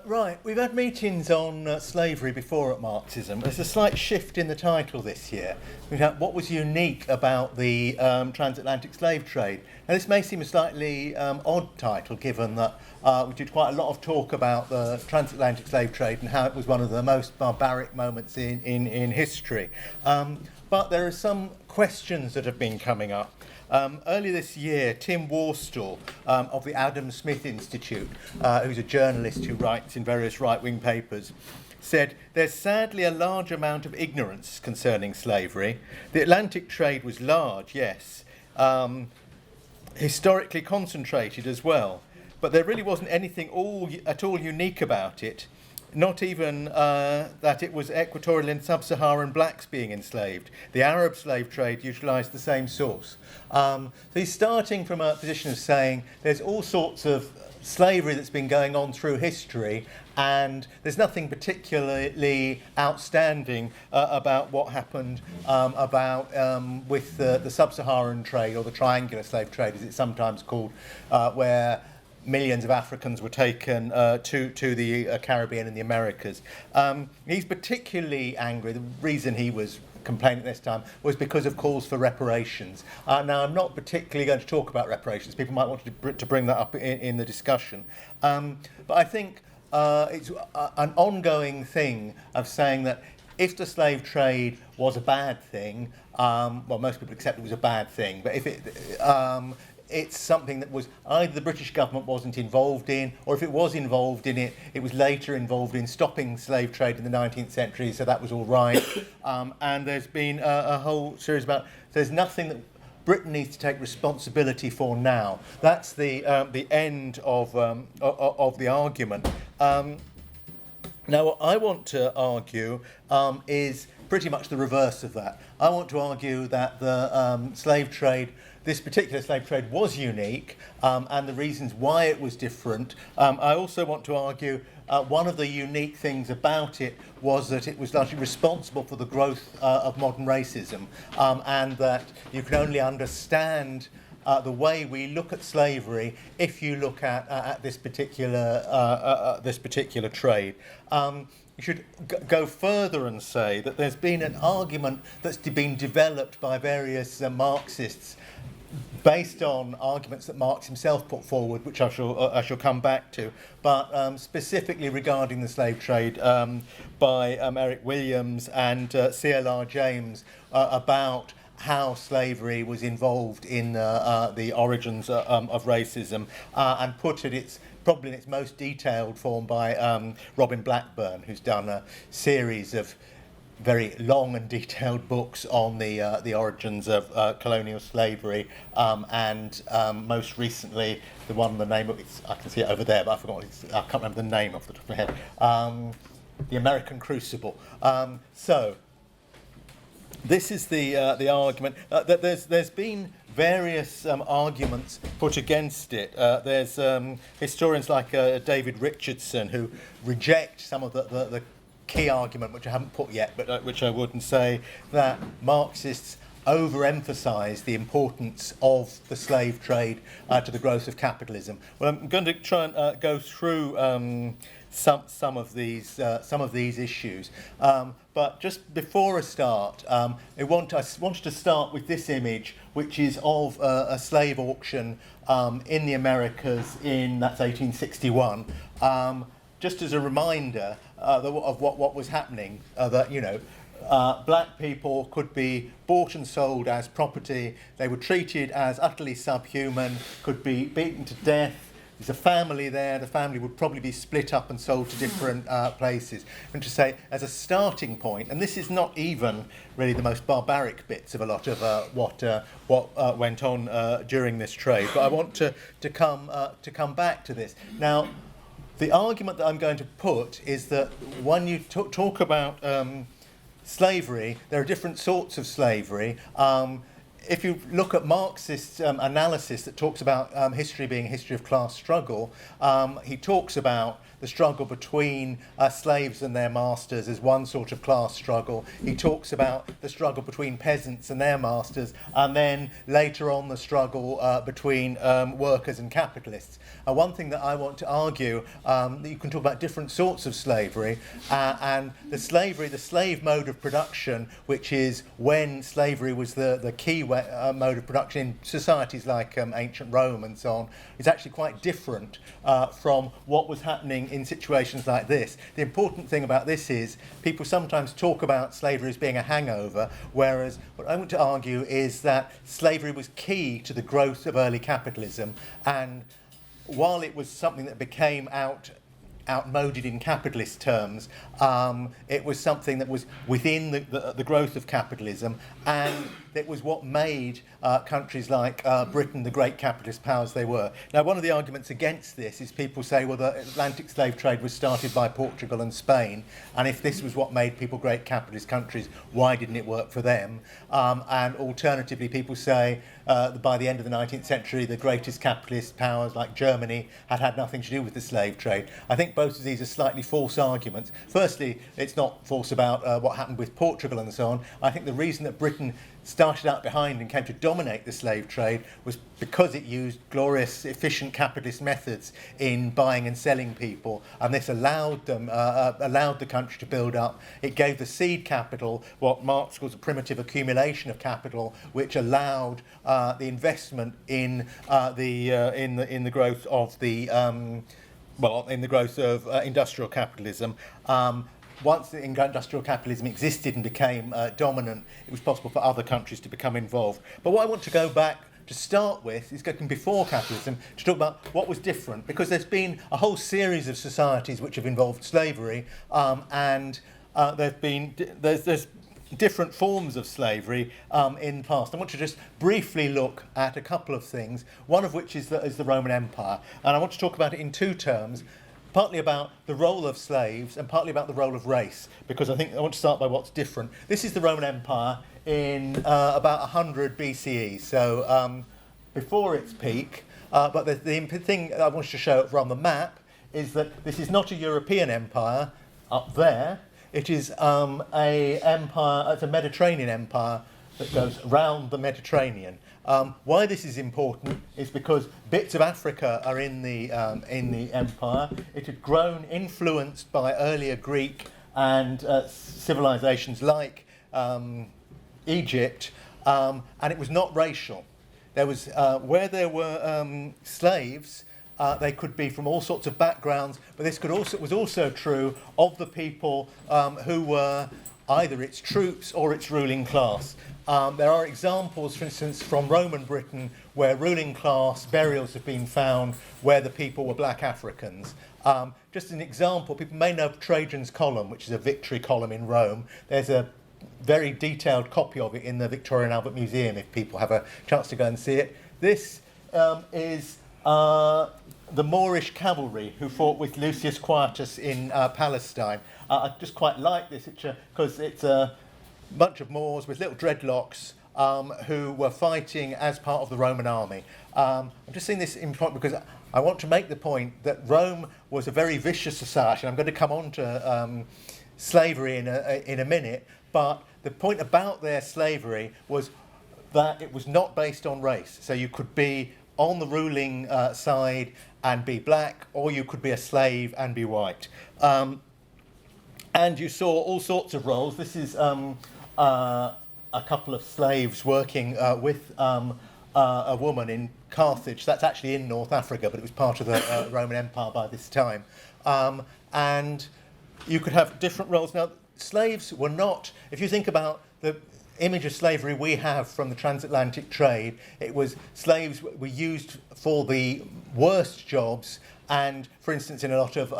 Right, we've had meetings on slavery before at Marxism. There's a slight shift in the title this year. We've had what was unique about the transatlantic slave trade. Now, this may seem a slightly odd title, given that we did quite a lot of talk about the transatlantic slave trade and how it was one of the most barbaric moments in history. But there are some questions that have been coming up. Earlier this year, Tim Worstall of the Adam Smith Institute, who's a journalist who writes in various right-wing papers, said, "There's sadly a large amount of ignorance concerning slavery. The Atlantic trade was large, yes, historically concentrated as well, but there really wasn't anything at all unique about it. Not even that it was equatorial and sub-Saharan blacks being enslaved. The Arab slave trade utilised the same source." So he's starting from a position of saying there's all sorts of slavery that's been going on through history, and there's nothing particularly outstanding about what happened with the sub-Saharan trade, or the triangular slave trade as it's sometimes called, where millions of Africans were taken to the Caribbean and the Americas. He's particularly angry. The reason he was complaining this time was because of calls for reparations. Now, I'm not particularly going to talk about reparations. People might want to bring that up in the discussion. But I think it's an ongoing thing of saying that if the slave trade was a bad thing, well, most people accept it was a bad thing, but if it's something that was either the British government wasn't involved in, or if it was involved in it, it was later involved in stopping slave trade in the 19th century, so that was all right. And there's been a whole series about, there's nothing that Britain needs to take responsibility for now. That's the end of the argument. Now, what I want to argue is pretty much the reverse of that. I want to argue that the slave trade, this particular slave trade, was unique, and the reasons why it was different. I also want to argue one of the unique things about it was that it was largely responsible for the growth of modern racism, and that you can only understand the way we look at slavery if you look at this particular trade. You should go further and say that there's been an argument that's been developed by various Marxists based on arguments that Marx himself put forward, which I shall come back to, but specifically regarding the slave trade by Eric Williams and C.L.R. James about how slavery was involved in the origins of racism, and put it probably in its most detailed form by Robin Blackburn, who's done a series of very long and detailed books on the origins of colonial slavery, and most recently the one, the name of it, I can see it over there, but I can't remember the name off the top of my head. The American Crucible. So this is the argument that there's been various arguments put against it. There's historians like David Richardson who reject some of the key argument, which I haven't put yet, but which I would, and say that Marxists overemphasise the importance of the slave trade to the growth of capitalism. Well, I'm going to try and go through some of these issues, but just before I start, I wanted to start with this image, which is of a slave auction in the Americas that's 1861. Just as a reminder of what was happening, that black people could be bought and sold as property. They were treated as utterly subhuman, could be beaten to death. There's a family there. The family would probably be split up and sold to different places. And to say, as a starting point, and this is not even really the most barbaric bits of a lot of what went on during this trade, but I want to come back to this now. The argument that I'm going to put is that when you talk about slavery, there are different sorts of slavery. If you look at Marxist analysis that talks about history being a history of class struggle, he talks about the struggle between slaves and their masters as one sort of class struggle. He talks about the struggle between peasants and their masters, and then later on the struggle between workers and capitalists. One thing that I want to argue, that you can talk about different sorts of slavery, and the slave mode of production, which is when slavery was the key mode of production in societies like ancient Rome and so on, is actually quite different from what was happening in situations like this. The important thing about this is people sometimes talk about slavery as being a hangover, whereas what I want to argue is that slavery was key to the growth of early capitalism, and while it was something that became outmoded in capitalist terms, it was something that was within the growth of capitalism, and it was what made countries like Britain the great capitalist powers they were. Now, one of the arguments against this is people say, well, the Atlantic slave trade was started by Portugal and Spain, and if this was what made people great capitalist countries, why didn't it work for them? And alternatively, people say that by the end of the 19th century, the greatest capitalist powers like Germany had nothing to do with the slave trade. I think both of these are slightly false arguments. Firstly, it's not false about what happened with Portugal and so on. I think the reason that Britain started out behind and came to dominate the slave trade was because it used glorious, efficient capitalist methods in buying and selling people, and this allowed the country to build up. It gave the seed capital, what Marx calls a primitive accumulation of capital, which allowed the investment in the growth of industrial capitalism. Once the industrial capitalism existed and became dominant, it was possible for other countries to become involved. But what I want to go back to start with is going before capitalism to talk about what was different, because there's been a whole series of societies which have involved slavery, and there's different forms of slavery in the past. I want to just briefly look at a couple of things, one of which is the Roman Empire, and I want to talk about it in two terms. Partly about the role of slaves and partly about the role of race, because I think I want to start by what's different. This is the Roman Empire in about 100 BCE, so before its peak. But the thing I wanted to show from the map is that this is not a European empire up there. It is it's a Mediterranean empire that goes around the Mediterranean. Why this is important is because bits of Africa are in the empire. It had grown, influenced by earlier Greek and civilizations like Egypt, and it was not racial. There was where there were slaves. They could be from all sorts of backgrounds, but this was also true of the people who were either its troops or its ruling class. There are examples, for instance, from Roman Britain where ruling class burials have been found where the people were black Africans. Just an example, people may know of Trajan's Column, which is a victory column in Rome. There's a very detailed copy of it in the Victoria and Albert Museum if people have a chance to go and see it. This is the Moorish cavalry who fought with Lucius Quietus in Palestine. I just quite like this picture because it's a bunch of Moors with little dreadlocks who were fighting as part of the Roman army. I'm just seeing this in point because I want to make the point that Rome was a very vicious society. I'm going to come on to slavery in a minute, but the point about their slavery was that it was not based on race. So you could be on the ruling side and be black, or you could be a slave and be white. And you saw all sorts of roles. This is a couple of slaves working with a woman in Carthage. That's actually in North Africa, but it was part of the Roman Empire by this time. And you could have different roles. Now, slaves were not, if you think about the image of slavery we have from the transatlantic trade, it was slaves were used for the worst jobs, and for instance in a lot of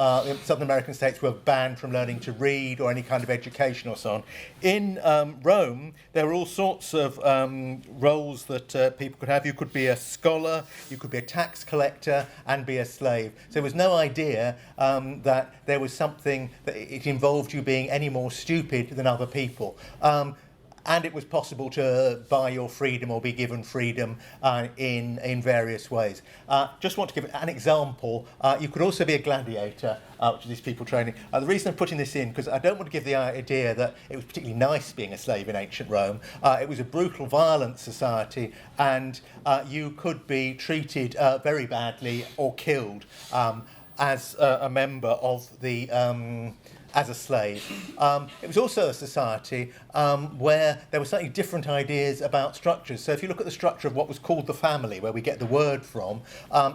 Southern American states were banned from learning to read or any kind of education or so on. In Rome there were all sorts of roles that people could have. You could be a scholar, you could be a tax collector and be a slave. So there was no idea that there was something that it involved you being any more stupid than other people. and it was possible to buy your freedom or be given freedom in various ways. Just want to give an example. You could also be a gladiator, which is these people training. The reason I'm putting this in, because I don't want to give the idea that it was particularly nice being a slave in ancient Rome. It was a brutal, violent society, and you could be treated very badly or killed as a member of the... as a slave. It was also a society where there were slightly different ideas about structures. So if you look at the structure of what was called the family, where we get the word from,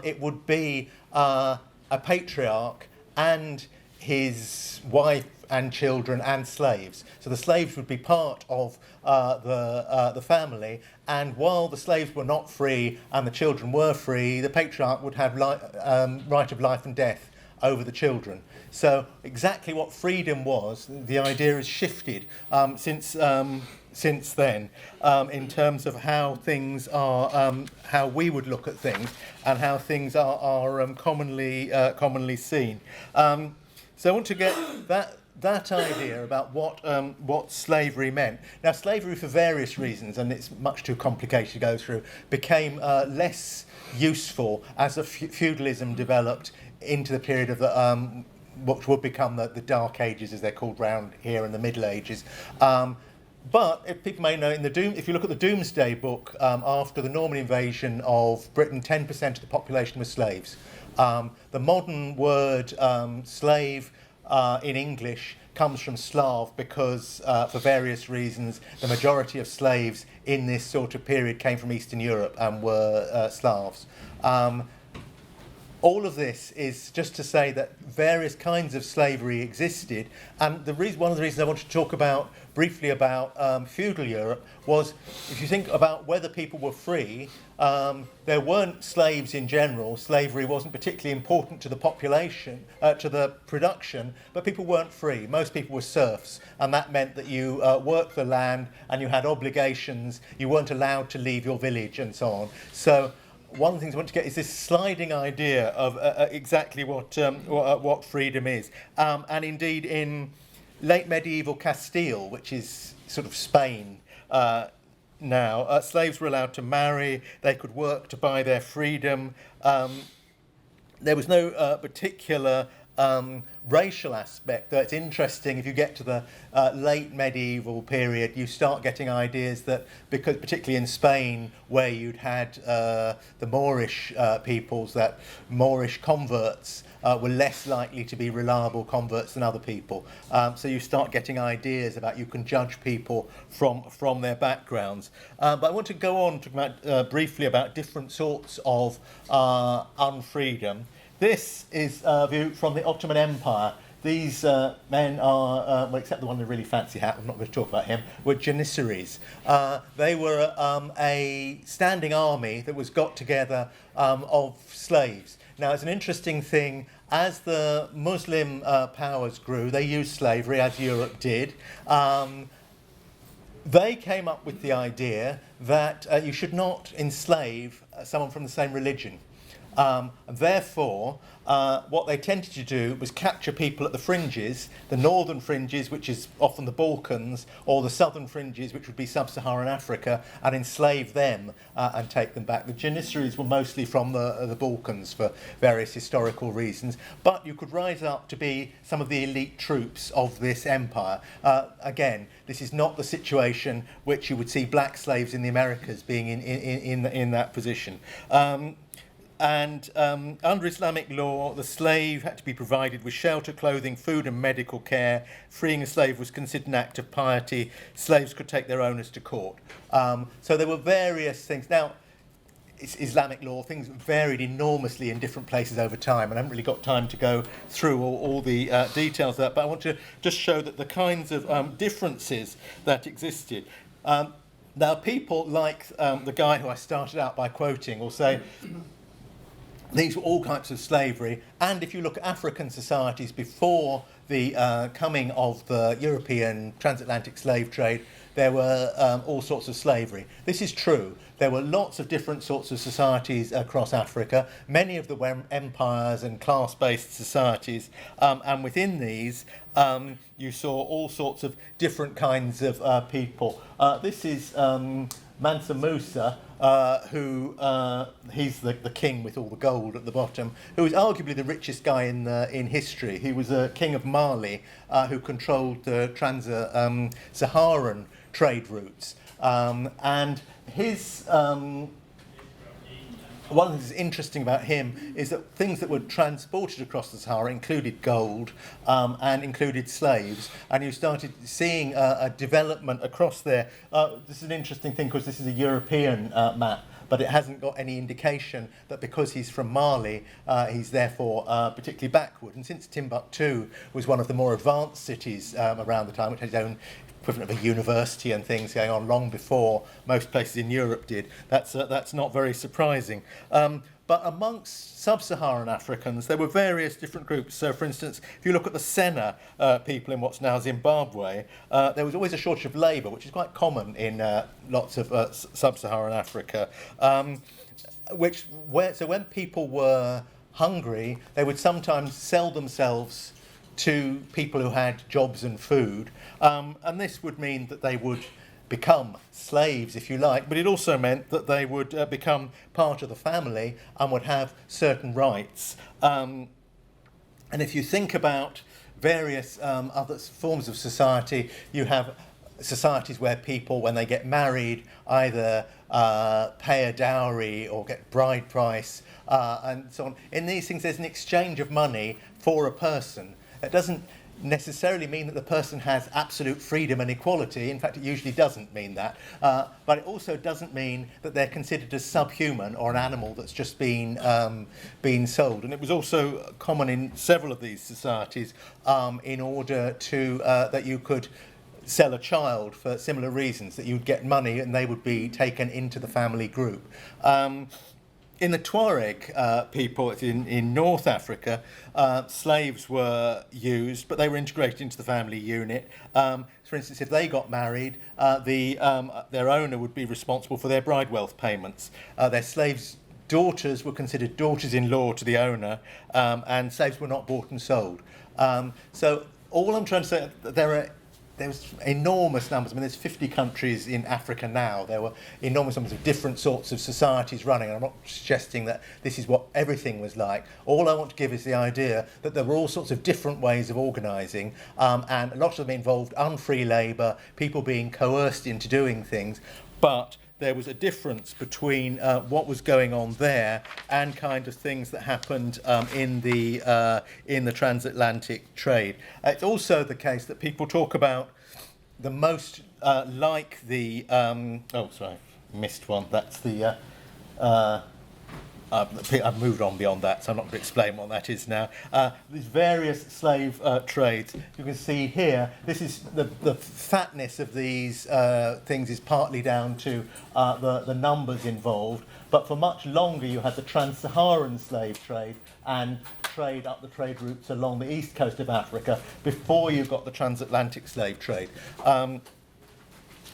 it would be a patriarch and his wife and children and slaves. So the slaves would be part of the family, and while the slaves were not free and the children were free, the patriarch would have right of life and death over the children. So exactly what freedom was, the idea has shifted since then in terms of how things are, how we would look at things, and how things are commonly seen. So I want to get that idea about what slavery meant. Now, slavery, for various reasons, and it's much too complicated to go through, became less useful as the feudalism developed into the period of the what would become the Dark Ages, as they're called round here, in the Middle Ages. But if people may know, if you look at the Doomsday Book, after the Norman invasion of Britain, 10% of the population was slaves. The modern word slave in English comes from Slav because, for various reasons, the majority of slaves in this sort of period came from Eastern Europe and were Slavs. All of this is just to say that various kinds of slavery existed, and one of the reasons I wanted to talk briefly about feudal Europe was, if you think about whether people were free, there weren't slaves in general. Slavery wasn't particularly important to the population, to the production, but people weren't free. Most people were serfs, and that meant that you worked the land and you had obligations. You weren't allowed to leave your village and so on. So one of the things I want to get is this sliding idea of exactly what freedom is. And indeed, in late medieval Castile, which is sort of Spain now, slaves were allowed to marry, they could work to buy their freedom. There was no particular racial aspect, though it's interesting if you get to the late medieval period, you start getting ideas that, because particularly in Spain, where you'd had the Moorish peoples, that Moorish converts were less likely to be reliable converts than other people. So you start getting ideas about, you can judge people from their backgrounds. But I want to go on to talk about, briefly about different sorts of unfreedom. This is a view from the Ottoman Empire. These men are, well, except the one in a really fancy hat, I'm not going to talk about him, were Janissaries. They were a standing army that was got together of slaves. Now, it's an interesting thing, as the Muslim powers grew, they used slavery, as Europe did. They came up with the idea that you should not enslave someone from the same religion. Therefore, what they tended to do was capture people at the fringes, the northern fringes, which is often the Balkans, or the southern fringes, which would be sub-Saharan Africa, and enslave them and take them back. The Janissaries were mostly from the Balkans for various historical reasons, but you could rise up to be some of the elite troops of this empire. Again, this is not the situation which you would see black slaves in the Americas being in that position. And under Islamic law, the slave had to be provided with shelter, clothing, food and medical care. Freeing a slave was considered an act of piety. Slaves could take their owners to court. So there were various things. Now, Islamic law, things varied enormously in different places over time, and I haven't really got time to go through all the details of that, but I want to just show that the kinds of differences that existed. Now, people like the guy who I started out by quoting will say, these were all types of slavery, and if you look at African societies before the coming of the European transatlantic slave trade, there were all sorts of slavery. This is true. There were lots of different sorts of societies across Africa, many of the empires and class-based societies, and within these you saw all sorts of different kinds of people. This is Mansa Musa, who he's the king with all the gold at the bottom, who is arguably the richest guy in history. He was a king of Mali who controlled the trans-Saharan trade routes, and his one of the things interesting about him is that things that were transported across the Sahara included gold and included slaves, and you started seeing a development across there. This is an interesting thing because this is a European map, but it hasn't got any indication that because he's from Mali, he's therefore particularly backward. And since Timbuktu was one of the more advanced cities around the time, which had its own equivalent of a university and things going on long before most places in Europe did, that's not very surprising. But amongst sub-Saharan Africans, there were various different groups. So, for instance, if you look at the Sena people in what's now Zimbabwe, there was always a shortage of labour, which is quite common in lots of sub-Saharan Africa. So when people were hungry, they would sometimes sell themselves to people who had jobs and food, and this would mean that they would become slaves, if you like, but it also meant that they would become part of the family and would have certain rights. And if you think about various other forms of society, you have societies where people, when they get married, either pay a dowry or get bride price and so on. In these things, there's an exchange of money for a person. It doesn't necessarily mean that the person has absolute freedom and equality. In fact, it usually doesn't mean that. But it also doesn't mean that they're considered as subhuman or an animal that's just been sold. And it was also common in several of these societies in order to that you could sell a child for similar reasons, that you'd get money and they would be taken into the family group. In the Tuareg people in North Africa, slaves were used, but they were integrated into the family unit. For instance, if they got married, their owner would be responsible for their bride wealth payments. Their slaves' daughters were considered daughters-in-law to the owner, and slaves were not bought and sold. So all I'm trying to say, there's enormous numbers. I mean, there's 50 countries in Africa now. There were enormous numbers of different sorts of societies running. And I'm not suggesting that this is what everything was like. All I want to give is the idea that there were all sorts of different ways of organising, and a lot of them involved unfree labour, people being coerced into doing things. But there was a difference between what was going on there and kind of things that happened in the transatlantic trade. It's also the case that people talk about the most like the missed one. That's the I've moved on beyond that, so I'm not going to explain what that is now. These various slave trades. You can see here, this is the fatness of these things is partly down to the numbers involved, but for much longer you had the trans-Saharan slave trade and trade up the trade routes along the east coast of Africa before you got the transatlantic slave trade.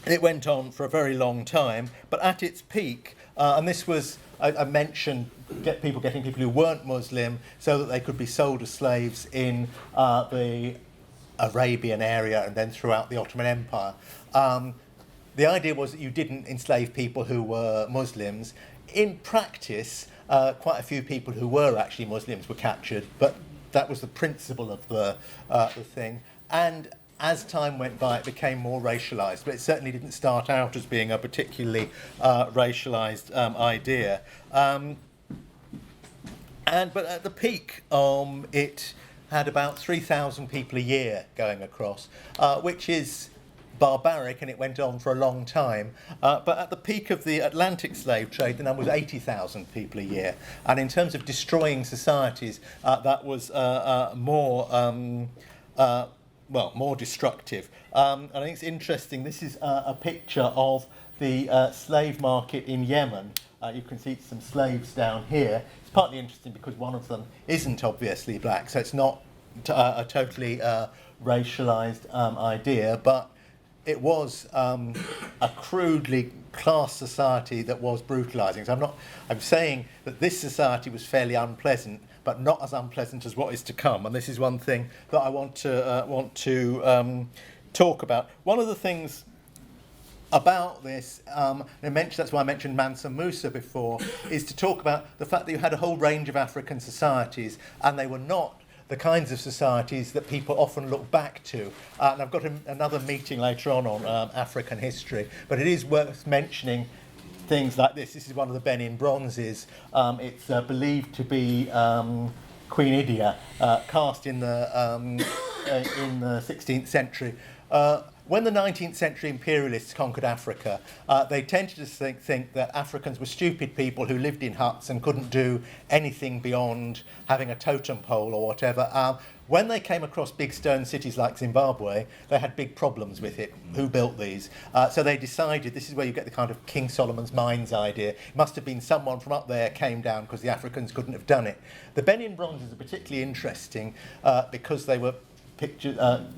It went on for a very long time, but at its peak, and this was, I mentioned getting people who weren't Muslim so that they could be sold as slaves in the Arabian area and then throughout the Ottoman Empire. The idea was that you didn't enslave people who were Muslims. In practice, quite a few people who were actually Muslims were captured, but that was the principle of the thing. And as time went by, it became more racialised, but it certainly didn't start out as being a particularly racialised idea. But at the peak, it had about 3,000 people a year going across, which is barbaric, and it went on for a long time. But at the peak of the Atlantic slave trade, the number was 80,000 people a year. And in terms of destroying societies, that was more destructive. And I think it's interesting, this is a picture of the slave market in Yemen. You can see some slaves down here. It's partly interesting because one of them isn't obviously black, so it's not a totally racialised idea, but it was a crudely class society that was brutalising. So I'm saying that this society was fairly unpleasant, but not as unpleasant as what is to come. And this is one thing that I want to talk about. One of the things about this, that's why I mentioned Mansa Musa before, is to talk about the fact that you had a whole range of African societies, and they were not the kinds of societies that people often look back to. And I've got another meeting later on African history, but it is worth mentioning things like this. This is one of the Benin Bronzes. It's believed to be Queen Idia, cast in the 16th century. When the 19th century imperialists conquered Africa, they tended to think that Africans were stupid people who lived in huts and couldn't do anything beyond having a totem pole or whatever. When they came across big stone cities like Zimbabwe, they had big problems with it. Who built these? So they decided, this is where you get the kind of King Solomon's Mines idea. It must have been someone from up there came down because the Africans couldn't have done it. The Benin Bronzes are particularly interesting because they were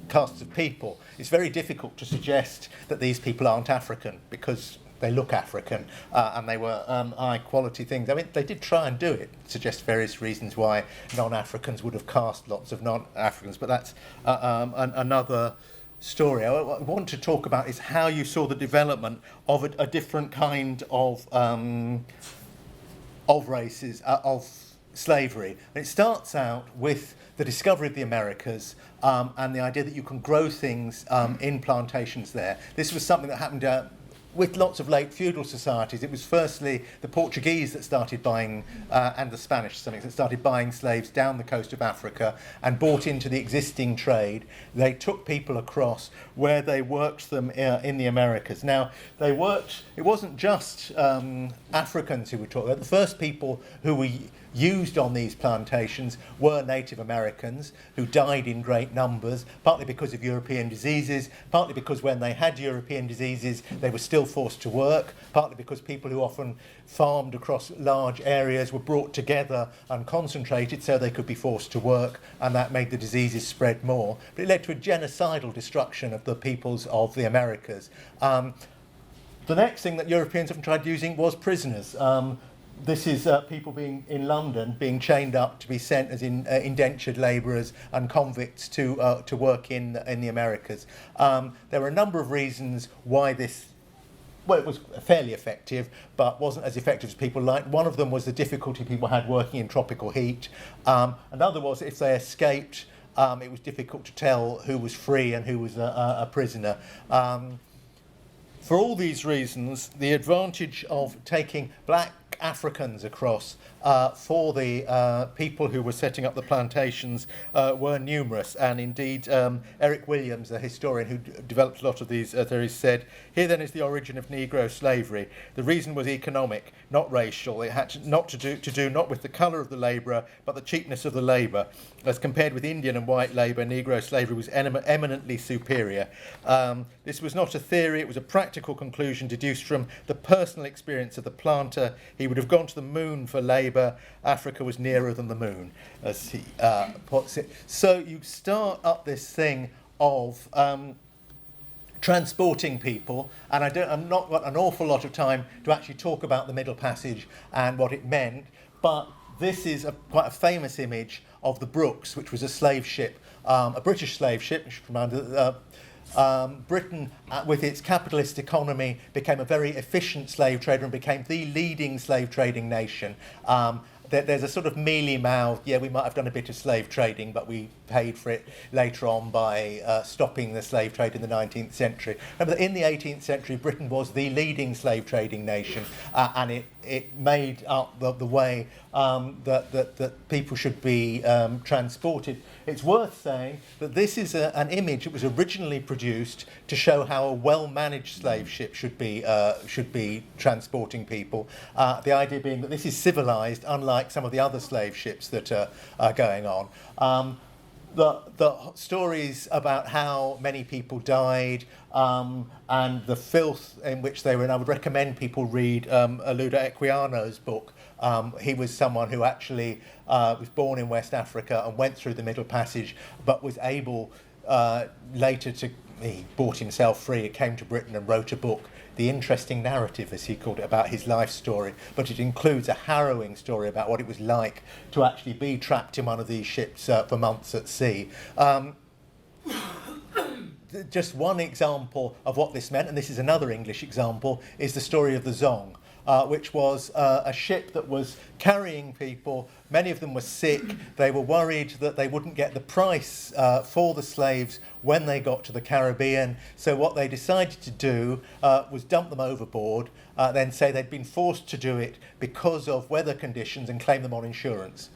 casts of people. It's very difficult to suggest that these people aren't African because they look African and they were high quality things. I mean, they did try and do it, suggest various reasons why non-Africans would have cast lots of non-Africans, but that's another story. What I want to talk about is how you saw the development of a different kind of races, of slavery. And it starts out with the discovery of the Americas and the idea that you can grow things in plantations there. This was something that happened with lots of late feudal societies. It was firstly the Portuguese that started buying, and the Spanish to some extent, started buying slaves down the coast of Africa and bought into the existing trade. They took people across where they worked them in the Americas. Now, it wasn't just Africans who were taught there. The first people who were used on these plantations were Native Americans who died in great numbers, partly because of European diseases, partly because when they had European diseases they were still forced to work, partly because people who often farmed across large areas were brought together and concentrated so they could be forced to work, and that made the diseases spread more. But it led to a genocidal destruction of the peoples of the Americas. The next thing that Europeans often tried using was prisoners. This is people being in London, being chained up to be sent as indentured labourers and convicts to work in the Americas. There were a number of reasons why this. Well, it was fairly effective, but wasn't as effective as people liked. One of them was the difficulty people had working in tropical heat. Another was if they escaped, it was difficult to tell who was free and who was a prisoner. For all these reasons, the advantage of taking black Africans across for the people who were setting up the plantations were numerous, and indeed Eric Williams, a historian who developed a lot of these theories, said, "Here then is the origin of Negro slavery. The reason was economic, not racial. It had to do not with the colour of the labourer, but the cheapness of the labour. As compared with Indian and white labour, Negro slavery was eminently superior. This was not a theory, it was a practical conclusion deduced from the personal experience of the planter. He would have gone to the moon for labour. Africa was nearer than the moon," as he puts it. So you start up this thing of transporting people, and I've not got an awful lot of time to actually talk about the Middle Passage and what it meant, but this is quite a famous image of the Brooks, which was a slave ship, a British slave ship, which Britain, with its capitalist economy, became a very efficient slave trader and became the leading slave trading nation. There's a sort of mealy-mouthed, yeah, we might have done a bit of slave trading, but we paid for it later on by stopping the slave trade in the 19th century. Remember that in the 18th century, Britain was the leading slave trading nation, and it made up the way that people should be transported. It's worth saying that this is an image that was originally produced to show how a well-managed slave ship should be transporting people. The idea being that this is civilized, unlike some of the other slave ships that are going on. The stories about how many people died and the filth in which they were in, I would recommend people read Oluda Equiano's book. He was someone who actually was born in West Africa and went through the Middle Passage, but was able later he bought himself free, came to Britain and wrote a book, The Interesting Narrative, as he called it, about his life story. But it includes a harrowing story about what it was like to actually be trapped in one of these ships for months at sea. Just one example of what this meant, and this is another English example, is the story of the Zong, which was a ship that was carrying people. Many of them were sick. They were worried that they wouldn't get the price for the slaves when they got to the Caribbean. So what they decided to do was dump them overboard, then say they'd been forced to do it because of weather conditions and claim them on insurance.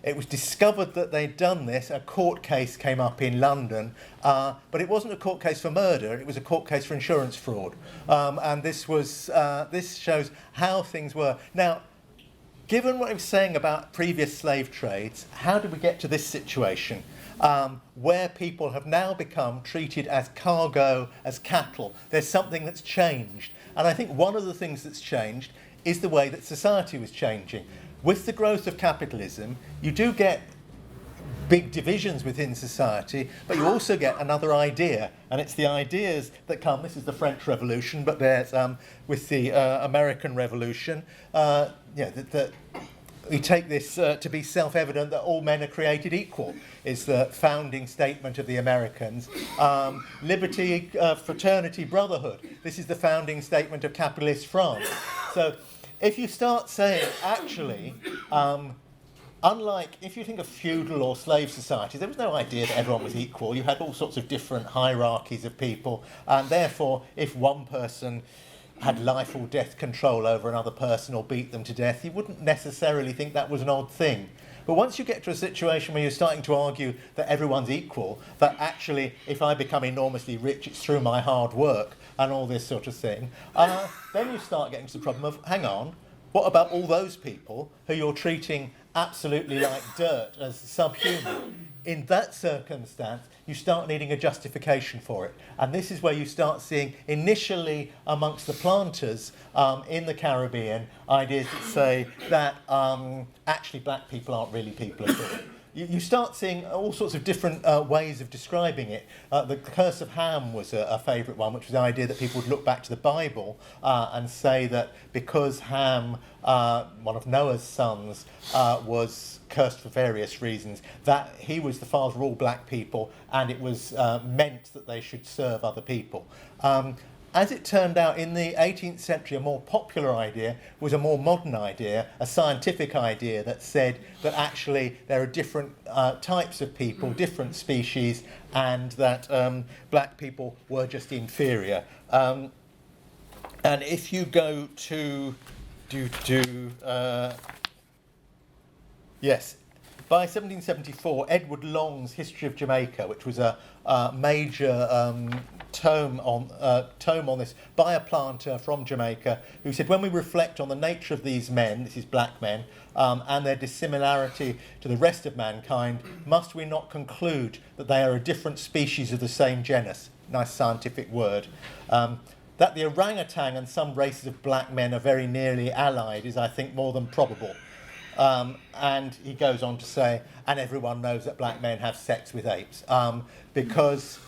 It was discovered that they'd done this. A court case came up in London, but it wasn't a court case for murder. It was a court case for insurance fraud. And this shows how things were. Now, given what I was saying about previous slave trades, how did we get to this situation where people have now become treated as cargo, as cattle? There's something that's changed. And I think one of the things that's changed is the way that society was changing. With the growth of capitalism, you do get big divisions within society, but you also get another idea, and it's the ideas that come. This is the French Revolution, but there's with the American Revolution, that we take this to be self-evident that all men are created equal, is the founding statement of the Americans. Liberty, fraternity, brotherhood. This is the founding statement of capitalist France. So if you start saying, actually, unlike if you think of feudal or slave societies, there was no idea that everyone was equal. You had all sorts of different hierarchies of people, and therefore, if one person had life or death control over another person or beat them to death, you wouldn't necessarily think that was an odd thing. But once you get to a situation where you're starting to argue that everyone's equal, that actually, if I become enormously rich, it's through my hard work, and all this sort of thing, then you start getting to the problem of, hang on, what about all those people who you're treating absolutely like dirt, as subhuman? In that circumstance, you start needing a justification for it. And this is where you start seeing, initially amongst the planters in the Caribbean, ideas that say that actually black people aren't really people at all. You start seeing all sorts of different ways of describing it. The curse of Ham was a favourite one, which was the idea that people would look back to the Bible and say that because Ham, one of Noah's sons, was cursed for various reasons, that he was the father of all black people, and it was meant that they should serve other people. As it turned out, in the 18th century, a more popular idea was a more modern idea, a scientific idea that said that actually there are different types of people, different species, and that black people were just inferior. And if you go to yes, by 1774, Edward Long's History of Jamaica, which was a major tome on this by a planter from Jamaica, who said, when we reflect on the nature of these men, this is black men, and their dissimilarity to the rest of mankind, must we not conclude that they are a different species of the same genus? Nice scientific word. That the orangutan and some races of black men are very nearly allied is, I think, more than probable. And he goes on to say, and everyone knows that black men have sex with apes, because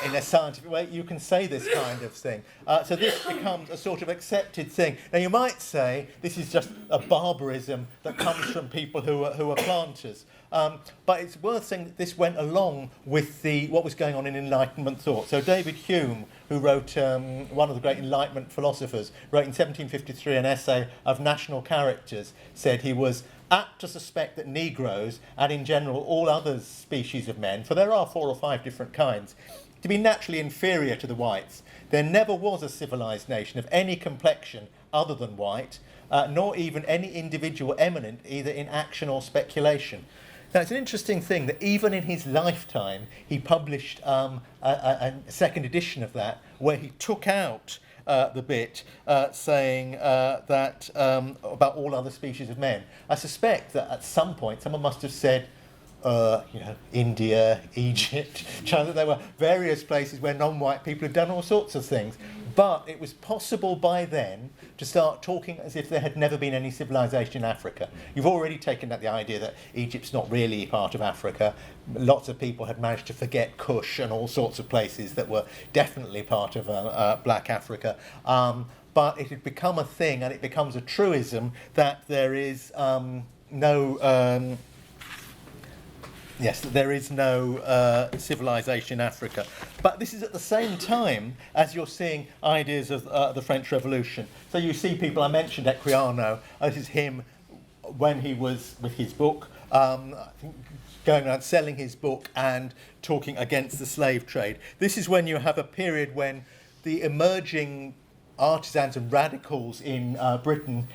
in a scientific way you can say this kind of thing. So this becomes a sort of accepted thing. Now you might say this is just a barbarism that comes from people who are planters. But it's worth saying that this went along with what was going on in Enlightenment thought. So David Hume, who wrote one of the great Enlightenment philosophers, wrote in 1753 an essay of national characters, said he was apt to suspect that Negroes, and in general all other species of men, for there are 4 or 5 different kinds, to be naturally inferior to the whites. There never was a civilized nation of any complexion other than white, nor even any individual eminent either in action or speculation. Now, it's an interesting thing that even in his lifetime, he published a second edition of that, where he took out the bit saying that about all other species of men. I suspect that at some point, someone must have said, India, Egypt, China, there were various places where non-white people had done all sorts of things. But it was possible by then to start talking as if there had never been any civilization in Africa. You've already taken out the idea that Egypt's not really part of Africa. Lots of people had managed to forget Kush and all sorts of places that were definitely part of black Africa. But it had become a thing, and it becomes a truism that there is no civilization in Africa. But this is at the same time as you're seeing ideas of the French Revolution. So you see people, I mentioned Equiano, this is him when he was with his book, I think going around selling his book and talking against the slave trade. This is when you have a period when the emerging artisans and radicals in Britain,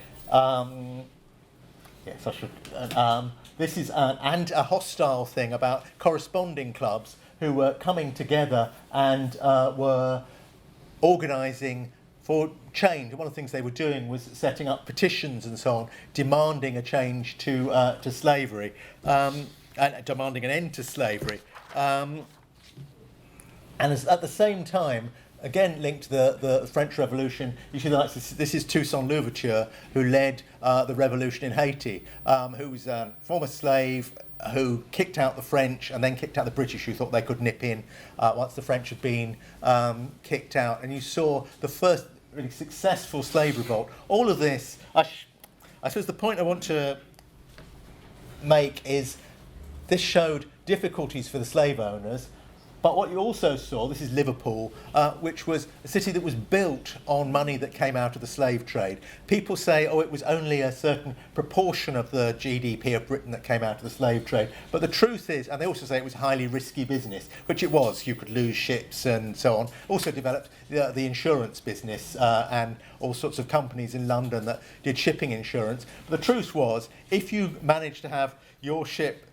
this is a hostile thing about corresponding clubs who were coming together and were organising for change. One of the things they were doing was setting up petitions and so on, demanding a change to slavery, and demanding an end to slavery. And at the same time, again linked to the French Revolution, you see that this is Toussaint Louverture, who led the revolution in Haiti, who was a former slave who kicked out the French and then kicked out the British, who thought they could nip in once the French had been kicked out. And you saw the first really successful slave revolt. All of this, I suppose the point I want to make is this showed difficulties for the slave owners. But what you also saw, this is Liverpool, which was a city that was built on money that came out of the slave trade. People say, oh, it was only a certain proportion of the GDP of Britain that came out of the slave trade. But the truth is, and they also say it was highly risky business, which it was. You could lose ships and so on. Also developed the insurance business and all sorts of companies in London that did shipping insurance. But the truth was, if you managed to have your ship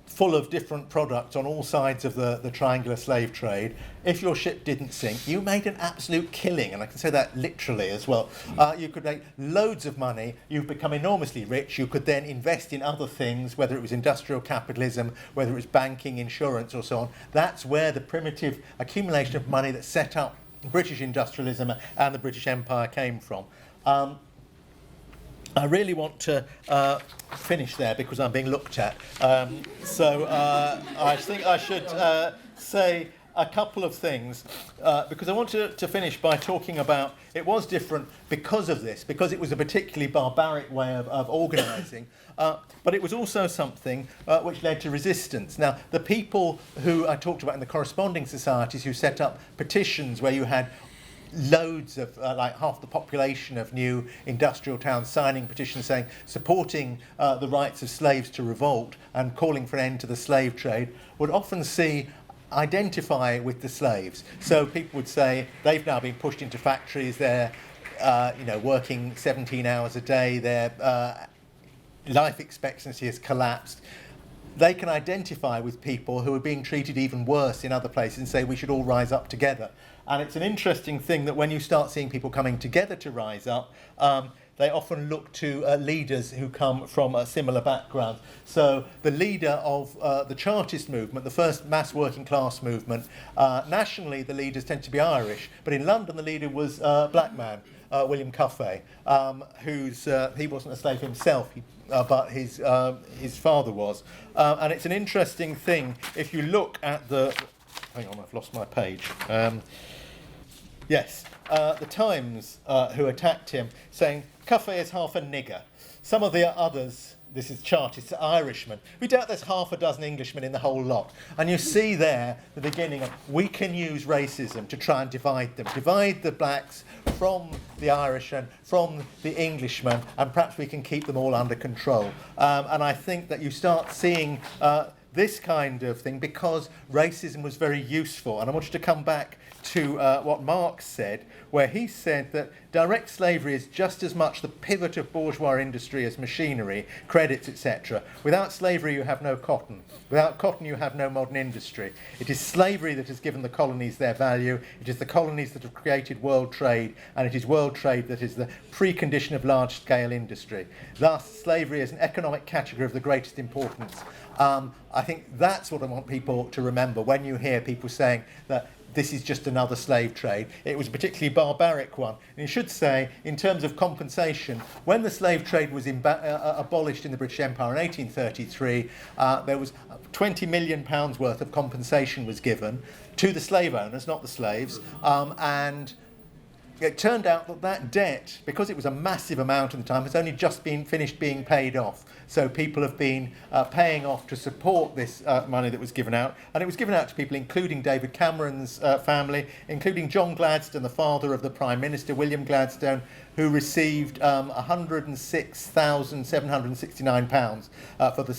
full of different products on all sides of the triangular slave trade, if your ship didn't sink, you made an absolute killing, and I can say that literally as well. You could make loads of money, you've become enormously rich, you could then invest in other things, whether it was industrial capitalism, whether it was banking, insurance or so on. That's where the primitive accumulation of money that set up British industrialism and the British Empire came from. I really want to finish there because I'm being looked at. So I think I should say a couple of things because I want to finish by talking about it was different because of this, because it was a particularly barbaric way of organising, but it was also something which led to resistance. Now, the people who I talked about in the corresponding societies who set up petitions where you had loads of, like half the population of new industrial towns signing petitions saying, supporting the rights of slaves to revolt and calling for an end to the slave trade, would often identify with the slaves. So people would say they've now been pushed into factories, they're working 17 hours a day, their life expectancy has collapsed. They can identify with people who are being treated even worse in other places and say we should all rise up together. And it's an interesting thing that when you start seeing people coming together to rise up, they often look to leaders who come from a similar background. So the leader of the Chartist movement, the first mass working class movement, nationally the leaders tend to be Irish, but in London the leader was a black man, William Cuffay, he wasn't a slave himself, but his father was. And it's an interesting thing if you look at the... Hang on, I've lost my page. The Times, who attacked him, saying, Cuffay is half a nigger. Some of the others, this is Chartists, Irishmen. We doubt there's half a dozen Englishmen in the whole lot. And you see there the beginning of, we can use racism to try and divide them. Divide the blacks from the Irish and from the Englishmen, and perhaps we can keep them all under control. And I think that you start seeing this kind of thing because racism was very useful. And I want you to come back to what Marx said, where he said that direct slavery is just as much the pivot of bourgeois industry as machinery, credits, etc. Without slavery, you have no cotton. Without cotton, you have no modern industry. It is slavery that has given the colonies their value. It is the colonies that have created world trade, and it is world trade that is the precondition of large-scale industry. Thus, slavery is an economic category of the greatest importance. I think that's what I want people to remember when you hear people saying that this is just another slave trade. It was a particularly barbaric one. And you should say, in terms of compensation, when the slave trade was abolished in the British Empire in 1833, there was £20 million worth of compensation was given to the slave owners, not the slaves, and it turned out that that debt, because it was a massive amount at the time, has only just been finished being paid off. So people have been paying off to support this money that was given out. And it was given out to people including David Cameron's family, including John Gladstone, the father of the Prime Minister, William Gladstone, who received £106,769 for the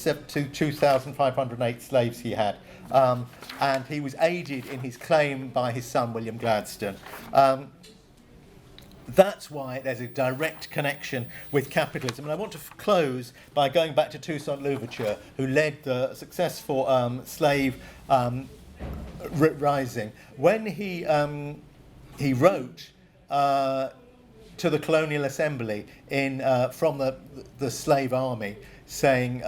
2,508 slaves he had. And he was aided in his claim by his son, William Gladstone. That's why there's a direct connection with capitalism. And I want to close by going back to Toussaint Louverture, who led the successful slave rising. When he wrote to the Colonial Assembly from the slave army, saying,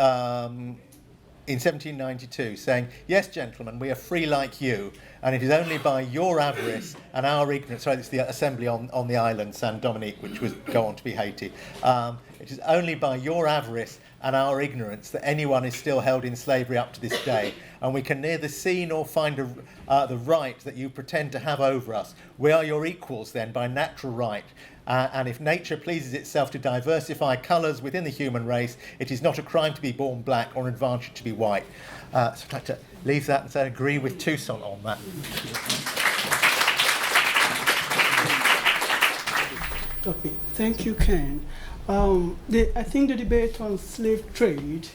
in 1792, saying, "Yes, gentlemen, we are free like you, and it is only by your avarice and our ignorance." Sorry, it's the assembly on the island, Saint Dominique, which would go on to be Haiti. It is only by your avarice and our ignorance that anyone is still held in slavery up to this day, and we can neither see nor find the right that you pretend to have over us. We are your equals then by natural right. And if nature pleases itself to diversify colours within the human race, it is not a crime to be born black or an advantage to be white. So I'd like to leave that and say I agree with Toussaint on that. Okay, thank you, Ken. I think the debate on slave trade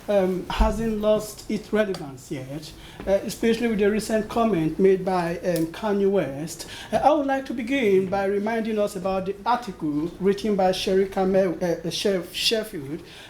hasn't lost its relevance yet, especially with the recent comment made by Kanye West. I would like to begin by reminding us about the article written by Sheffield,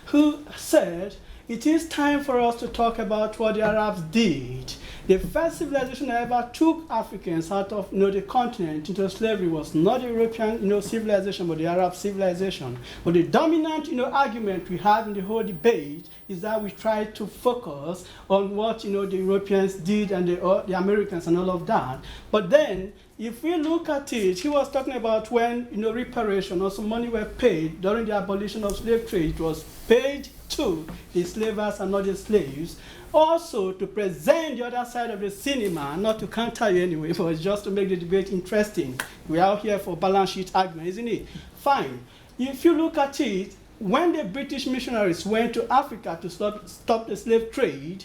who said, "It is time for us to talk about what the Arabs did. The first civilization that ever took Africans out of the continent into slavery was not the European civilization, but the Arab civilization." But the dominant argument we have in the whole debate is that we try to focus on what the Europeans did and the Americans and all of that. But then, if we look at it, he was talking about when reparation or some money were paid during the abolition of slave trade. It was paid to the slavers and not the slaves. Also, to present the other side of the cinema, not to counter you anyway, but just to make the debate interesting. We are here for balance sheet argument, isn't it? Fine. If you look at it, when the British missionaries went to Africa to stop the slave trade,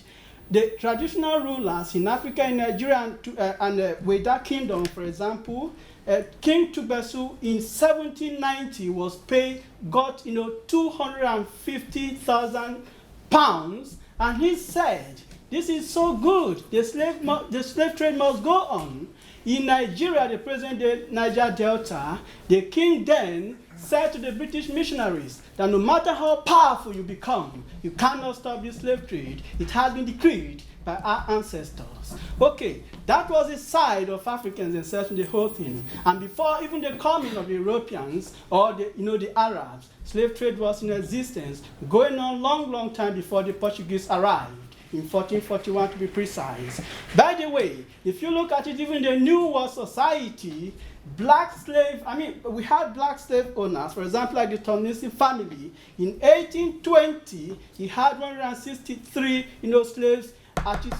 the traditional rulers in Africa, in Nigeria, and Weda Kingdom, for example, King Tubesu in 1790 got 250,000 pounds, and he said, "This is so good. The slave trade must go on." In Nigeria, the present-day Niger Delta, the king then said to the British missionaries that no matter how powerful you become, you cannot stop the slave trade. It has been decreed by our ancestors. Okay, that was the side of Africans themselves in the whole thing. And before even the coming of the Europeans or the Arabs, slave trade was in existence, going on long time before the Portuguese arrived. In 1441 to be precise. By the way, if you look at it, even the New World Society, we had black slave owners, for example, like the Tomlinson family. In 1820, he had 163, slaves at his...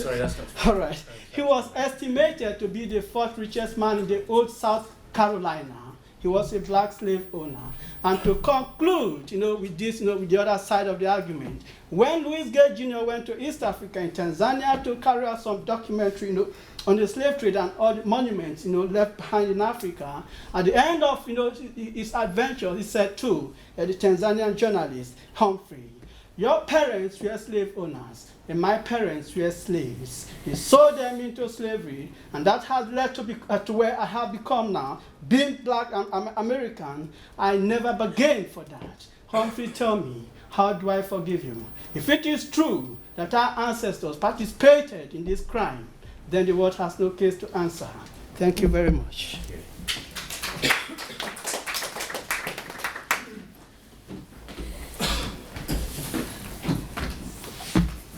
Sorry, that's not... All right. He was estimated to be the fourth richest man in the old South Carolina. He was a black slave owner. And to conclude, with this, with the other side of the argument, when Louis Gage Jr. went to East Africa in Tanzania to carry out some documentary, on the slave trade and all the monuments, left behind in Africa, at the end of, his adventure, he said to the Tanzanian journalist, "Humphrey, your parents were slave owners, and my parents were slaves. He sold them into slavery, and that has led to where I have become now. Being black and American, I never bargained for that. Humphrey, tell me, how do I forgive you? If it is true that our ancestors participated in this crime, then the world has no case to answer." Thank you very much.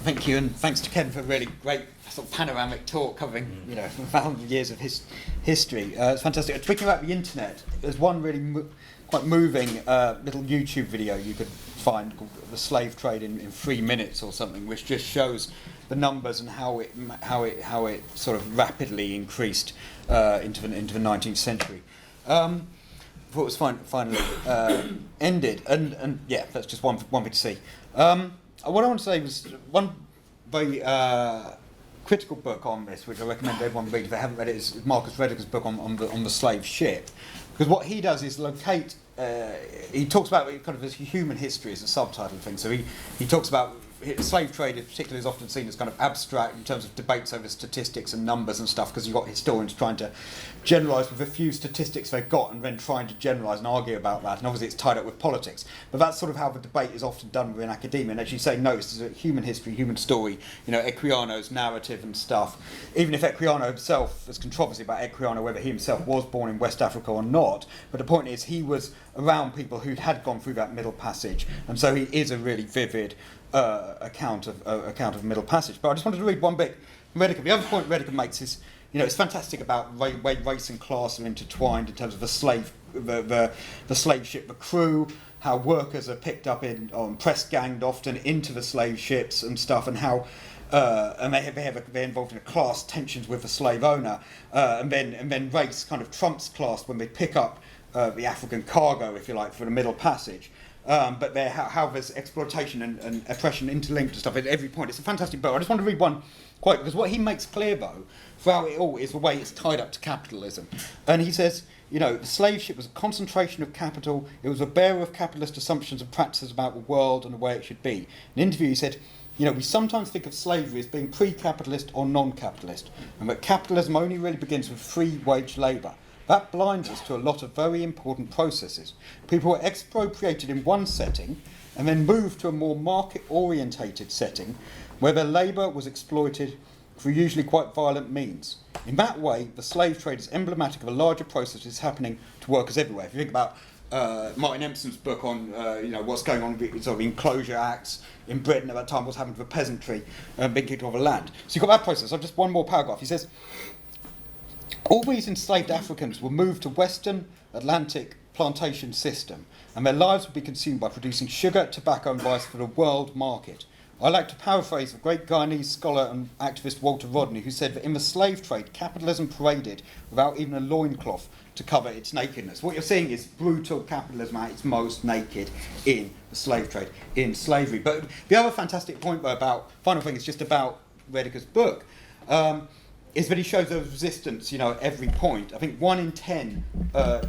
I think Thank you, and thanks to Ken for a really great sort of panoramic talk covering, thousands of years of history. It's fantastic. Speaking about the internet, there's one really quite moving little YouTube video you could find called "The Slave Trade in 3 Minutes" or something, which just shows the numbers and how it sort of rapidly increased into the 19th century. Before it was finally ended, and yeah, that's just one thing to see. What I want to say was one very critical book on this, which I recommend everyone read if they haven't read it, is Marcus Rediker's book on the slave ship. Because what he does is locate, he talks about kind of his human history as a subtitle thing. So he talks about slave trade in particular is often seen as kind of abstract in terms of debates over statistics and numbers and stuff, because you've got historians trying to generalise with a few statistics they've got and then trying to generalise and argue about that, and obviously it's tied up with politics. But that's sort of how the debate is often done within academia, and actually saying, no, this is a human history, human story, Equiano's narrative and stuff. Even if Equiano himself, there's controversy about Equiano, whether he himself was born in West Africa or not, but the point is he was around people who had gone through that Middle Passage, and so he is a really vivid account of Middle Passage. But I just wanted to read one bit from Rediker. The other point Rediker makes is, it's fantastic about way race and class are intertwined in terms of the slave ship, the crew, how workers are picked up press ganged often into the slave ships and stuff, and how and they're involved in class tensions with the slave owner, and then race kind of trumps class when they pick up the African cargo, if you like, for the Middle Passage. But how there's exploitation and oppression interlinked and stuff at every point. It's a fantastic book. I just want to read one quote, because what he makes clear, though, throughout it all, is the way it's tied up to capitalism. And he says, the slave ship was a concentration of capital. It was a bearer of capitalist assumptions and practices about the world and the way it should be. In an interview, he said, we sometimes think of slavery as being pre-capitalist or non-capitalist, and that capitalism only really begins with free wage labour. That blinds us to a lot of very important processes. People were expropriated in one setting and then moved to a more market-orientated setting where their labour was exploited through usually quite violent means. In that way, the slave trade is emblematic of a larger process that's happening to workers everywhere. If you think about Martin Empson's book on what's going on with sort of enclosure acts in Britain at that time, what's happened to the peasantry being kicked off the land. So you've got that process. Just one more paragraph. He says, all these enslaved Africans were moved to Western Atlantic plantation system, and their lives would be consumed by producing sugar, tobacco and rice for the world market. I like to paraphrase the great Guyanese scholar and activist Walter Rodney, who said that in the slave trade, capitalism paraded without even a loincloth to cover its nakedness. What you're seeing is brutal capitalism at its most naked in the slave trade, in slavery. But the other fantastic point final thing is just about Rediker's book, is that he shows there was resistance, at every point. I think 1 in 10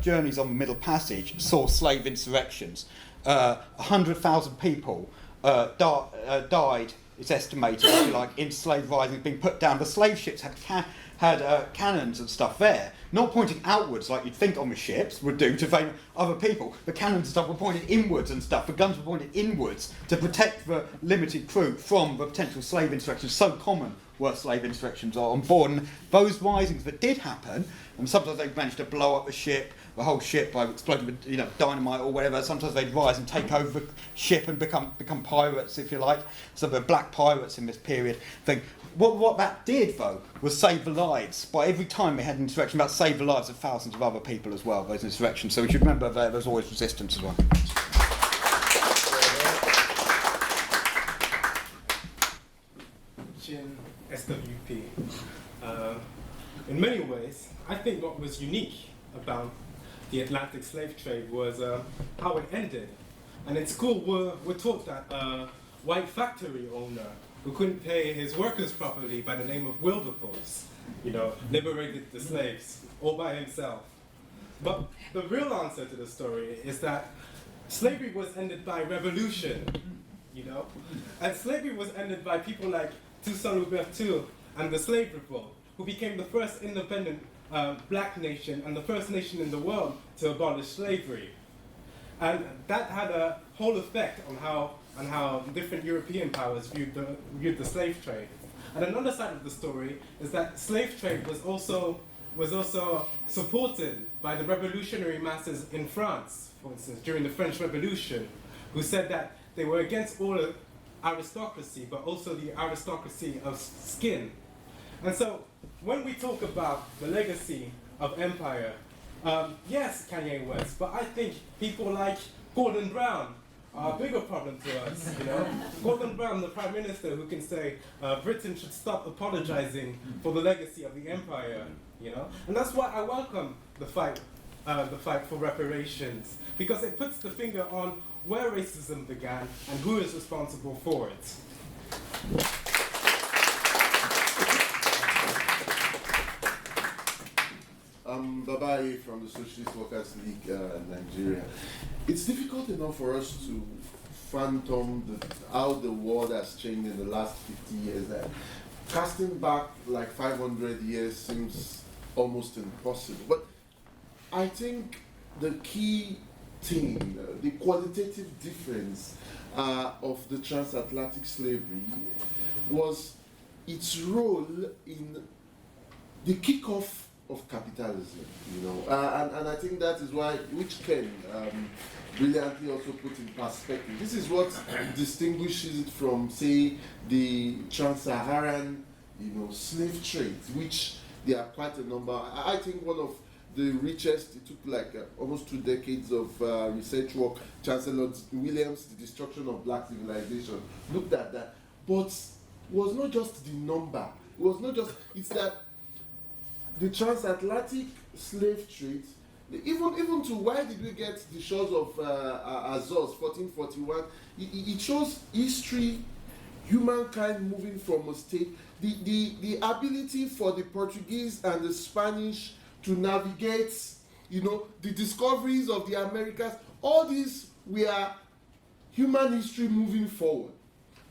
journeys on the Middle Passage saw slave insurrections. 100,000 people died, it's estimated, if you like, in slave rising, being put down. The slave ships had cannons and stuff there, not pointing outwards like you'd think on the ships would do to find other people. The cannons and stuff were pointed inwards and stuff. The guns were pointed inwards to protect the limited crew from the potential slave insurrections. So common were slave insurrections on board. And those risings that did happen, and sometimes they managed to blow up the whole ship by exploding with dynamite or whatever. Sometimes they'd rise and take over the ship and become pirates, if you like. So they're black pirates in this period thing. What that did, though, was save the lives. By every time they had an insurrection, that saved the lives of thousands of other people as well, those insurrections. So we should remember there's always resistance as well. Chin, SWP. In many ways, I think what was unique about the Atlantic slave trade was how it ended. And in school, we're taught that a white factory owner who couldn't pay his workers properly by the name of Wilberforce, liberated the slaves all by himself. But the real answer to the story is that slavery was ended by revolution, and slavery was ended by people like Toussaint Louverture and the slave revolt, who became the first independent black nation and the first nation in the world to abolish slavery. And that had a whole effect on how different European powers viewed the slave trade. And another side of the story is that slave trade was also supported by the revolutionary masses in France, for instance, during the French Revolution, who said that they were against all aristocracy, but also the aristocracy of skin. And so when we talk about the legacy of empire, yes, Kanye West, but I think people like Gordon Brown are a bigger problem to us, you know. Gordon Brown, the Prime Minister, who can say Britain should stop apologizing for the legacy of the empire, you know. And that's why I welcome the fight for reparations, because it puts the finger on where racism began and who is responsible for it. Babaye from the Socialist Workers League Nigeria. It's difficult enough for us to fathom how the world has changed in the last 50 years. That casting back like 500 years seems almost impossible. But I think the key thing, the qualitative difference of the transatlantic slavery was its role in the kickoff of capitalism, you know, and I think that is why, which Ken brilliantly also put in perspective. This is what distinguishes it from, say, the trans-Saharan, you know, slave trade, which there are quite a number. I think one of the richest, it took like almost 2 decades of research work. Chancellor Williams, The Destruction of Black Civilization, looked at that, but it was not just the number. It was not just, it's that the transatlantic slave trade, even to why did we get the shores of Azores, 1441, it shows history, humankind moving from a state, the ability for the Portuguese and the Spanish to navigate, you know, the discoveries of the Americas, all these were human history moving forward.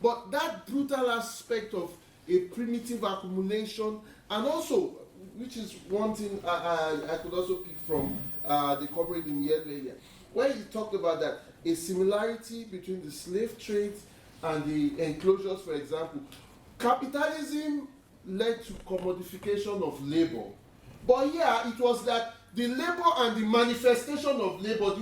But that brutal aspect of a primitive accumulation, and also, which is one thing I could also pick from the corporate in Yale area, where he talked about that a similarity between the slave trade and the enclosures, for example. Capitalism led to commodification of labor. But yeah, it was that the labor and the manifestation of labor,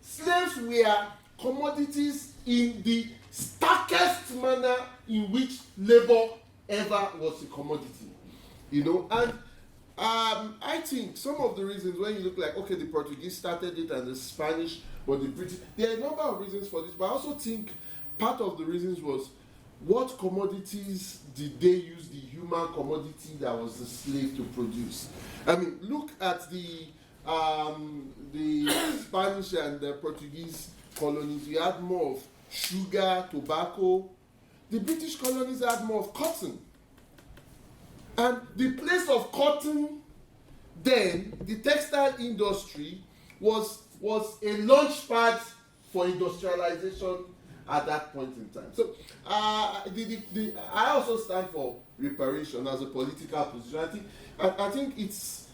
slaves were commodities in the starkest manner in which labor ever was a commodity. You know, and I think some of the reasons, when you look like, okay, the Portuguese started it and the Spanish, but the British, there are a number of reasons for this, but I also think part of the reasons was what commodities did they use the human commodity that was the slave to produce? I mean, look at the Spanish and the Portuguese colonies. We had more of sugar, tobacco. The British colonies had more of cotton. And the place of cotton then, the textile industry, was a launch pad for industrialization at that point in time. So I also stand for reparation as a political position. I think it's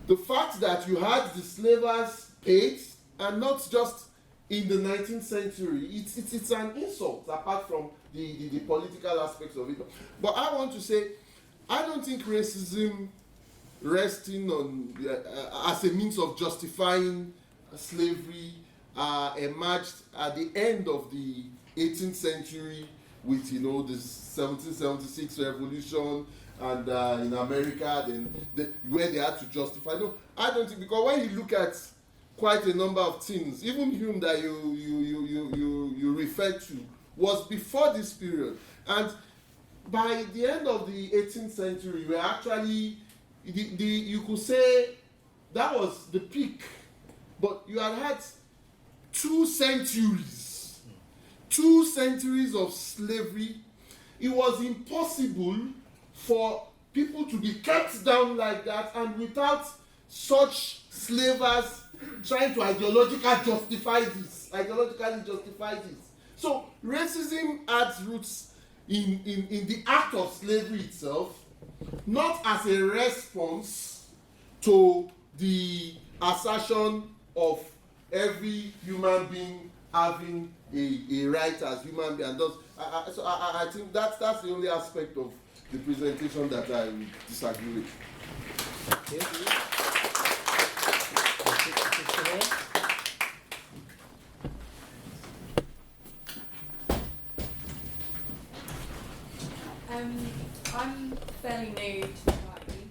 the fact that you had the slavers paid, and not just in the 19th century. It's an insult apart from the political aspects of it. But I want to say, I don't think racism resting on as a means of justifying slavery emerged at the end of the 18th century with, you know, the 1776 revolution and in America, where they had to justify. No, I don't think, because when you look at quite a number of things, even Hume that you referred to was before this period, and by the end of the 18th century, we actually, you could say that was the peak, but you had 2 centuries of slavery. It was impossible for people to be kept down like that, and without such slavers trying to ideologically justify this. So racism has roots in the act of slavery itself, not as a response to the assertion of every human being having a right as human being. And so I think that's the only aspect of the presentation that I disagree with. I'm fairly new to the party.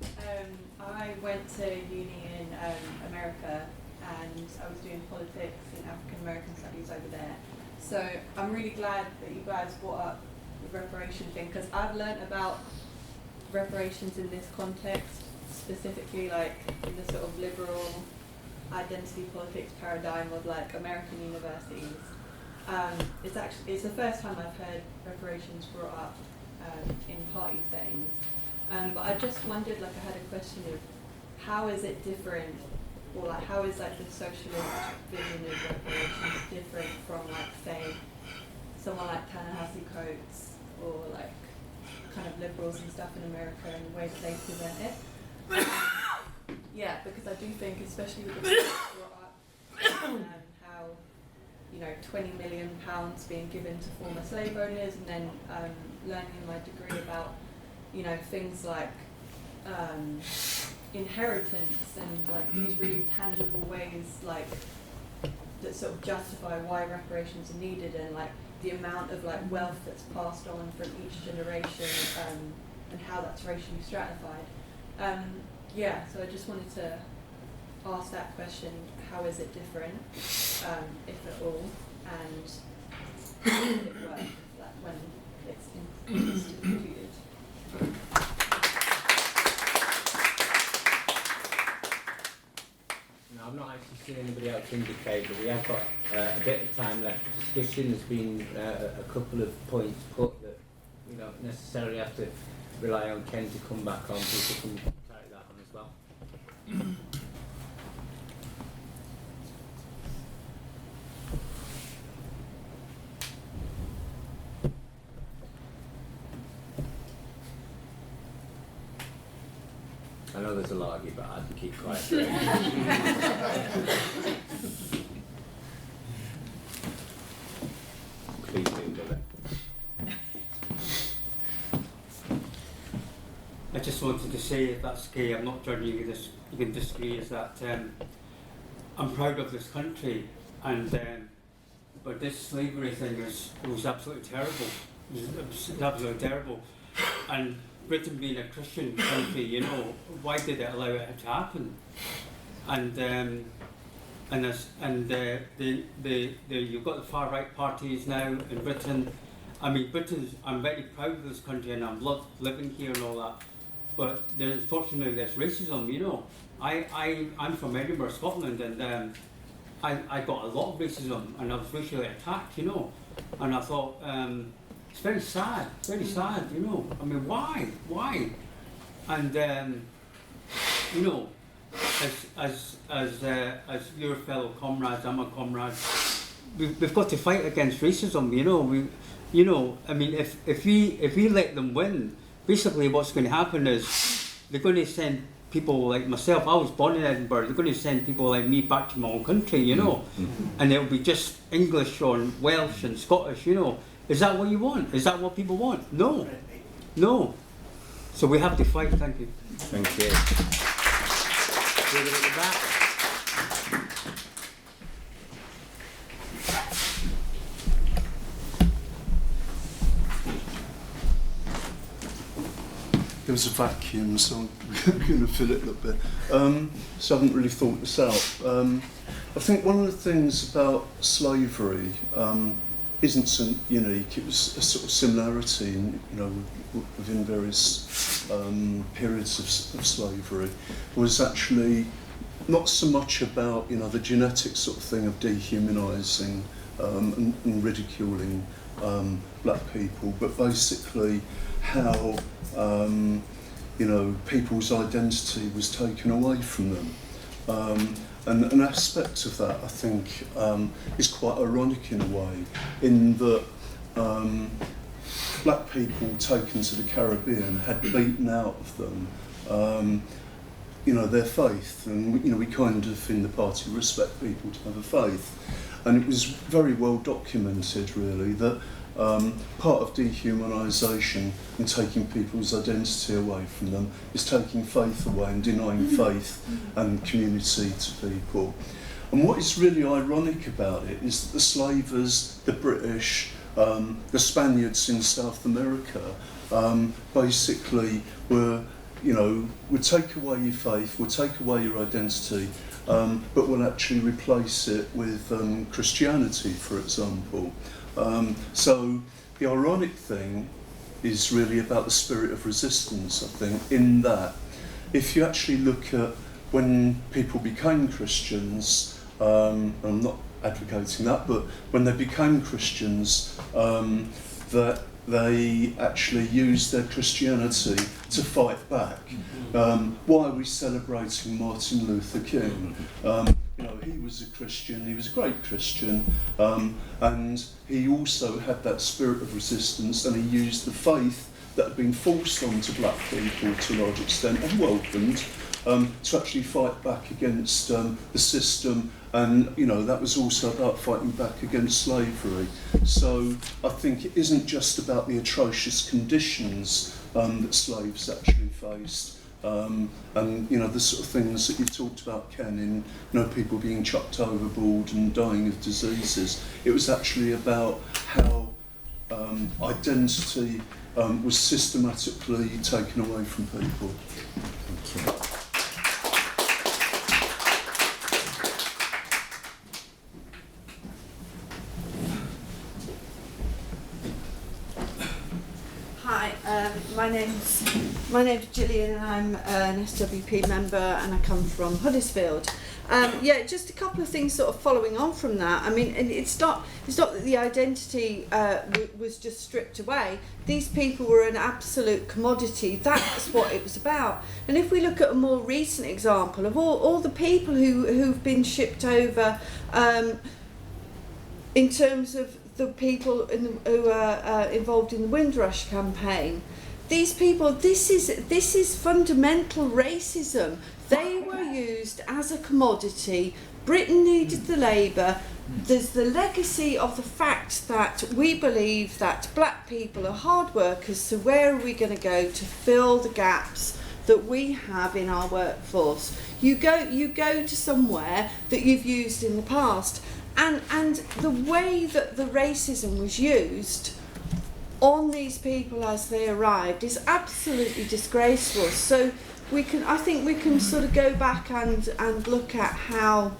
I went to uni in America, and I was doing politics and African American studies over there. So I'm really glad that you guys brought up the reparation thing, because I've learned about reparations in this context, specifically like in the sort of liberal identity politics paradigm of like American universities. It's the first time I've heard reparations brought up in party settings. But I just wondered, like I had a question of how is it different, or like how is like the socialist vision of reparations different from like say someone like Ta-Nehisi Coates or like kind of liberals and stuff in America and the way that they present it. Yeah, because I do think, especially with the points brought up, how, you know, £20 million being given to former slave owners, and then learning in my degree about, you know, things like inheritance and like these really tangible ways like that sort of justify why reparations are needed, and like the amount of like wealth that's passed on from each generation and how that's racially stratified. Yeah, so I just wanted to ask that question: how is it different, if at all, and how does it work like, when it's instituted? No, I've not actually seen anybody else indicate, but we have got a bit of time left for discussion. There's been a couple of points put that we don't necessarily have to rely on Ken to come back on. People can carry that on as well. I know there's a lot of you, but I can keep quiet. Please do, Billy. I just wanted to say, if that's okay, I'm not judging you, this, you can disagree, is that I'm proud of this country, and but this slavery thing was absolutely terrible. It was absolutely terrible. And Britain being a Christian country, you know, why did it allow it to happen? And you've got the far right parties now in Britain. I mean, I'm very proud of this country, and I'm loved living here and all that. But unfortunately, there's racism, you know. I'm from Edinburgh, Scotland, and I got a lot of racism, and I was racially attacked, you know. And I thought, it's very sad, you know. I mean, why? And you know, as your fellow comrades, I'm a comrade. We've got to fight against racism, you know. I mean, if we let them win, basically what's going to happen is they're going to send people like myself. I was born in Edinburgh. They're going to send people like me back to my own country, you know, and it'll be just English or Welsh and Scottish, you know. Is that what you want? Is that what people want? No. So we have to fight. Thank you. Thank you. David at the back. There was a vacuum, so I'm going to fill it a little bit. So I haven't really thought this out. I think one of the things about slavery isn't so unique. It was a sort of similarity, in, you know, within various periods of slavery. It was actually not so much about, you know, the genetic sort of thing of dehumanising and ridiculing black people, but basically how you know, people's identity was taken away from them. And an aspect of that, I think, is quite ironic in a way, in that black people taken to the Caribbean had beaten out of them, you know, their faith. And, you know, we kind of, in the party, respect people to have a faith. And it was very well documented, really, that part of dehumanisation and taking people's identity away from them is taking faith away and denying faith and community to people. And what is really ironic about it is that the slavers, the British, The Spaniards in South America basically were, would take away your faith, would take away your identity, but will actually replace it with Christianity, for example. So the ironic thing is really about the spirit of resistance, I think, in that if you actually look at when people became Christians, I'm not advocating that, but when they became Christians, that they actually used their Christianity to fight back. Why are we celebrating Martin Luther King? He was a Christian, he was a great Christian, and he also had that spirit of resistance, and he used the faith that had been forced onto black people to a large extent and welcomed to actually fight back against the system, and that was also about fighting back against slavery. So I think it isn't just about the atrocious conditions that slaves actually faced, and the sort of things that you talked about, Ken, in people being chucked overboard and dying of diseases. It was actually about how identity was systematically taken away from people. Thank you. Hi, my name's Gillian, and I'm an SWP member, and I come from Huddersfield. Just a couple of things sort of following on from that. I mean, it's not that the identity was just stripped away. These people were an absolute commodity. That's what it was about. And if we look at a more recent example of all the people who've been shipped over, in terms of the people who are involved in the Windrush campaign, these people, this is fundamental racism. They were used as a commodity. Britain needed the labour. There's the legacy of the fact that we believe that black people are hard workers, so where are we going to go to fill the gaps that we have in our workforce? You go to somewhere that you've used in the past. And the way that the racism was used on these people as they arrived is absolutely disgraceful. So I think we can sort of go back and look at how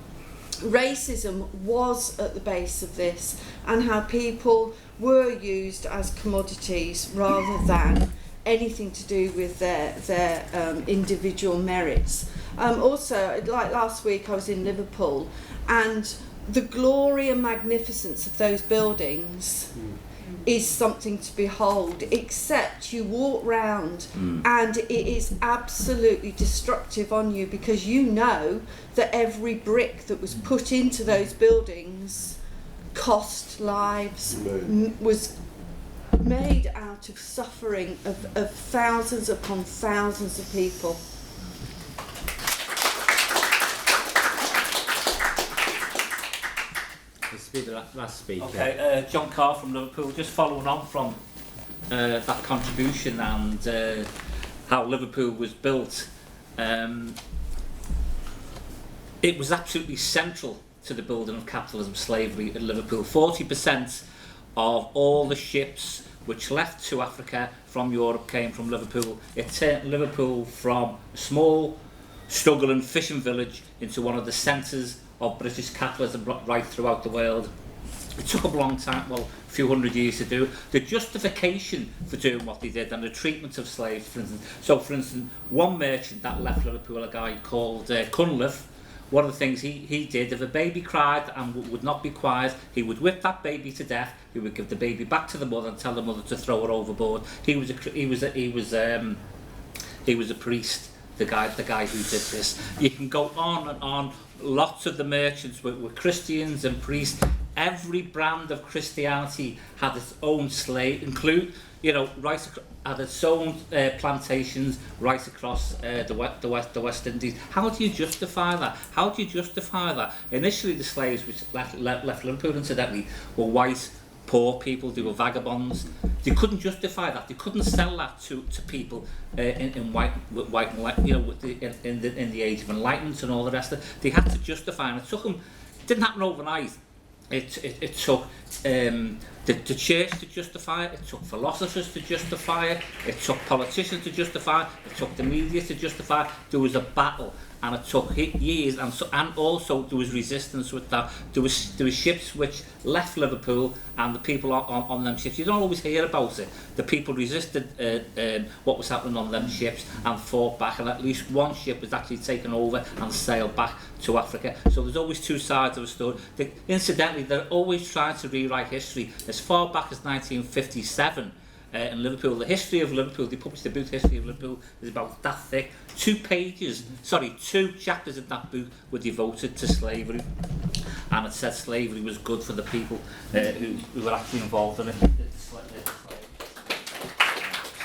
racism was at the base of this, and how people were used as commodities rather than anything to do with their individual merits. Also, like last week I was in Liverpool, and the glory and magnificence of those buildings is something to behold, except you walk round and it is absolutely destructive on you, because you know that every brick that was put into those buildings cost lives, was made out of suffering of thousands upon thousands of people. Be the last speaker. Okay, John Carr from Liverpool. Just following on from that contribution and how Liverpool was built. It was absolutely central to the building of capitalism, slavery in Liverpool. 40% of all the ships which left to Africa from Europe came from Liverpool. It turned Liverpool from a small, struggling fishing village into one of the centres of British capitalism right throughout the world. It took a long time, well, a few hundred years to do. The justification for doing what they did and the treatment of slaves, for instance. So, for instance, one merchant that left Liverpool, a guy called Cunliffe, one of the things he did, if a baby cried and would not be quiet, he would whip that baby to death. He would give the baby back to the mother and tell the mother to throw her overboard. He was a priest. The guy who did this. You can go on and on. Lots of the merchants were Christians and priests. Every brand of Christianity had its own slave, had its own plantations right across the West Indies. How do you justify that? Initially, the slaves which left Liverpool, incidentally, were white, poor people. They were vagabonds. They couldn't justify that. They couldn't sell that to people in the age of enlightenment and all the rest of it. They had to justify, and it took them. It didn't happen overnight. It took the the church to justify it, it took philosophers to justify it, it took politicians to justify it, it took the media to justify it. There was a battle, and it took years, and also there was resistance with that. There was ships which left Liverpool, and the people on them ships, you don't always hear about it. The people resisted what was happening on them ships and fought back, and at least one ship was actually taken over and sailed back to Africa. So there's always two sides of a story. Incidentally, they're always trying to rewrite history. As far back as 1957, in Liverpool, the history of Liverpool, they published the book History of Liverpool, is about that thick. 2 chapters in that book were devoted to slavery, and it said slavery was good for the people who were actually involved in it.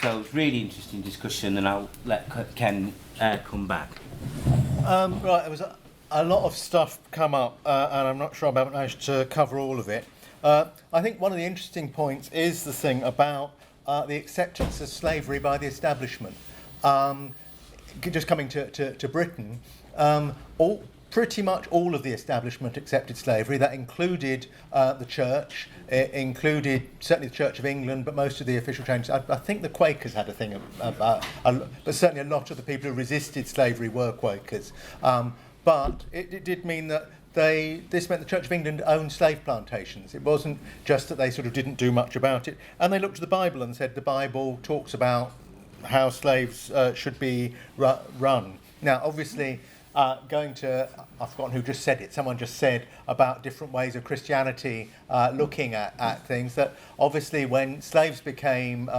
So it's really interesting discussion, and I'll let Ken come back. Right, there was a lot of stuff come up, and I'm not sure I managed to cover all of it. I think one of the interesting points is the thing about the acceptance of slavery by the establishment. Just coming to Britain, pretty much all of the establishment accepted slavery. That included the church, it included certainly the Church of England, but most of the official changes. I think the Quakers had a thing about, but certainly a lot of the people who resisted slavery were Quakers. But it did mean that this meant the Church of England owned slave plantations. It wasn't just that they sort of didn't do much about it. And they looked to the Bible and said the Bible talks about how slaves should be run. Now, obviously, I've forgotten who just said it, someone just said about different ways of Christianity looking at things, that obviously when slaves became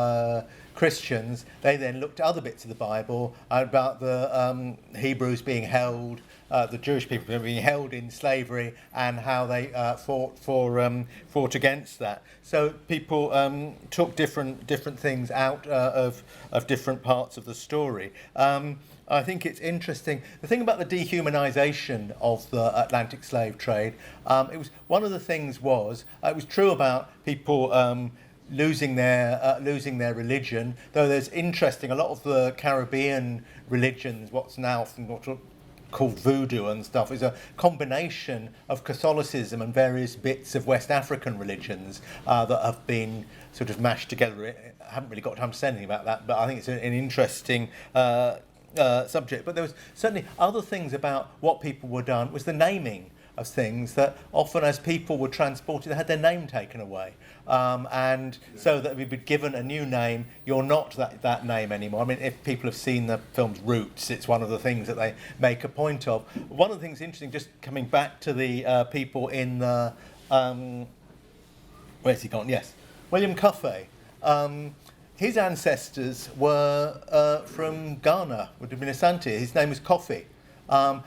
Christians, they then looked at other bits of the Bible about the Hebrews being held, the Jewish people being held in slavery, and how they fought against that. So people took different things out of different parts of the story. I think it's interesting. The thing about the dehumanization of the Atlantic slave trade, it was one of the things was it was true about people losing their religion. Though there's interesting, a lot of the Caribbean religions, what's now called voodoo and stuff, is a combination of Catholicism and various bits of West African religions that have been sort of mashed together. I haven't really got time to say anything about that, but I think it's an interesting subject. But there was certainly other things about what people were done, was the naming of things, that often as people were transported, they had their name taken away. And so that we'd be given a new name, you're not that name anymore. I mean, if people have seen the film's Roots, it's one of the things that they make a point of. One of the things interesting, just coming back to the people in the... where's he gone? Yes. William Cuffey. His ancestors were from Ghana, would have been Asante. His name was Kofi.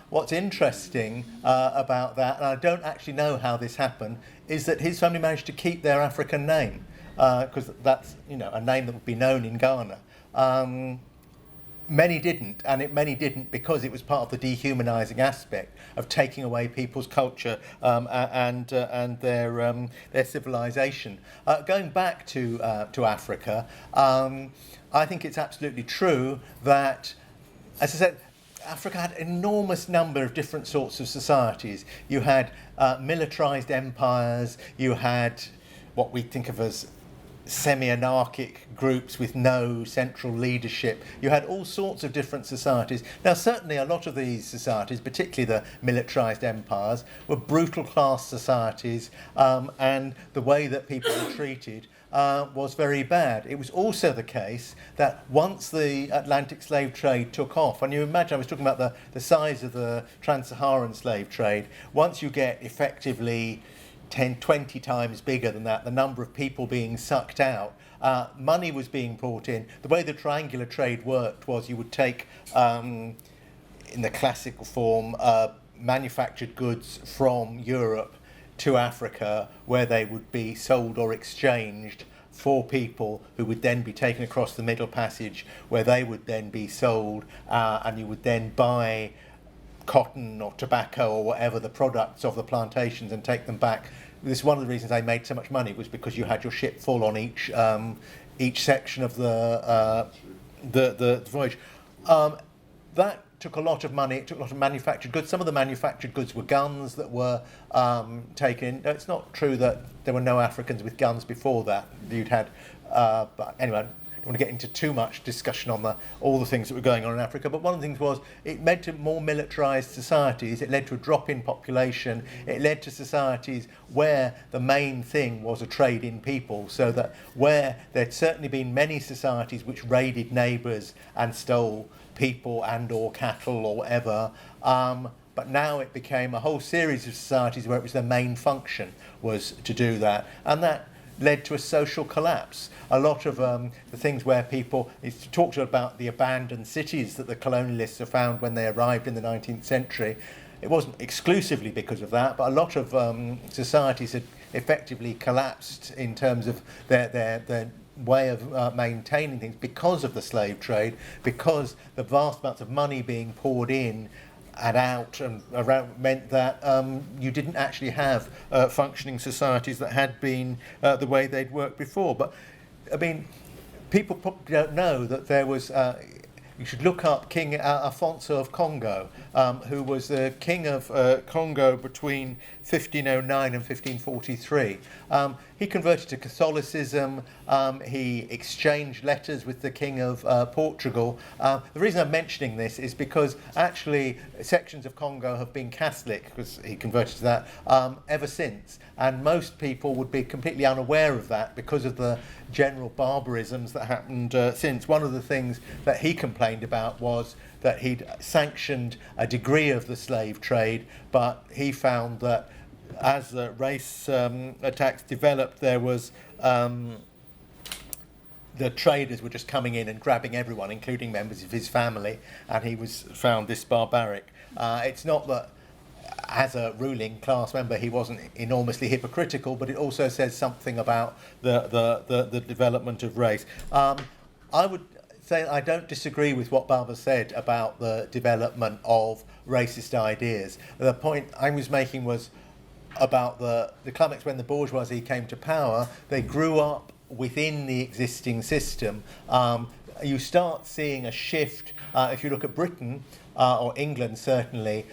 What's interesting about that, and I don't actually know how this happened, is that his family managed to keep their African name, because that's a name that would be known in Ghana. Many didn't, and many didn't because it was part of the dehumanizing aspect of taking away people's culture and their civilization. Going back to Africa, I think it's absolutely true that, as I said, Africa had an enormous number of different sorts of societies. You had militarized empires, you had what we think of as semi-anarchic groups with no central leadership. You had all sorts of different societies. Now, certainly a lot of these societies, particularly the militarized empires, were brutal class societies, and the way that people were treated was very bad. It was also the case that once the Atlantic slave trade took off, and you imagine, I was talking about the size of the trans-Saharan slave trade, once you get effectively 10, 20 times bigger than that, the number of people being sucked out, money was being brought in. The way the triangular trade worked was you would take, in the classical form, manufactured goods from Europe to Africa, where they would be sold or exchanged for people who would then be taken across the Middle Passage, where they would then be sold, and you would then buy cotton or tobacco or whatever the products of the plantations and take them back. This is one of the reasons they made so much money, was because you had your ship full on each section of the voyage. That took a lot of money, it took a lot of manufactured goods. Some of the manufactured goods were guns that were taken. It's not true that there were no Africans with guns before that. You'd had, but anyway, I don't want to get into too much discussion on all the things that were going on in Africa, but one of the things was it led to more militarised societies, it led to a drop in population, it led to societies where the main thing was a trade in people, so that where there'd certainly been many societies which raided neighbours and stole people and or cattle or whatever, but now it became a whole series of societies where it was their main function was to do that, and that led to a social collapse. A lot of the things where people, it's talked about the abandoned cities that the colonialists have found when they arrived in the 19th century. It wasn't exclusively because of that, but a lot of societies had effectively collapsed in terms of their way of maintaining things because of the slave trade, because the vast amounts of money being poured in and out and around meant that you didn't actually have functioning societies that had been the way they'd worked before. But I mean, people probably don't know that there was. You should look up King Afonso of Congo, who was the king of Congo between 1509 and 1543. He converted to Catholicism. He exchanged letters with the king of Portugal. The reason I'm mentioning this is because actually sections of Congo have been Catholic, because he converted to that, ever since. And most people would be completely unaware of that because of the general barbarisms that happened since. One of the things that he complained about was that he'd sanctioned a degree of the slave trade, but he found that as the race attacks developed, there was the traders were just coming in and grabbing everyone, including members of his family, and he found this barbaric. It's not that as a ruling class member he wasn't enormously hypocritical, but it also says something about the development of race. I would say I don't disagree with what Barbara said about the development of racist ideas. The point I was making was about the climax when the bourgeoisie came to power. They grew up within the existing system. You start seeing a shift, if you look at Britain, or England certainly,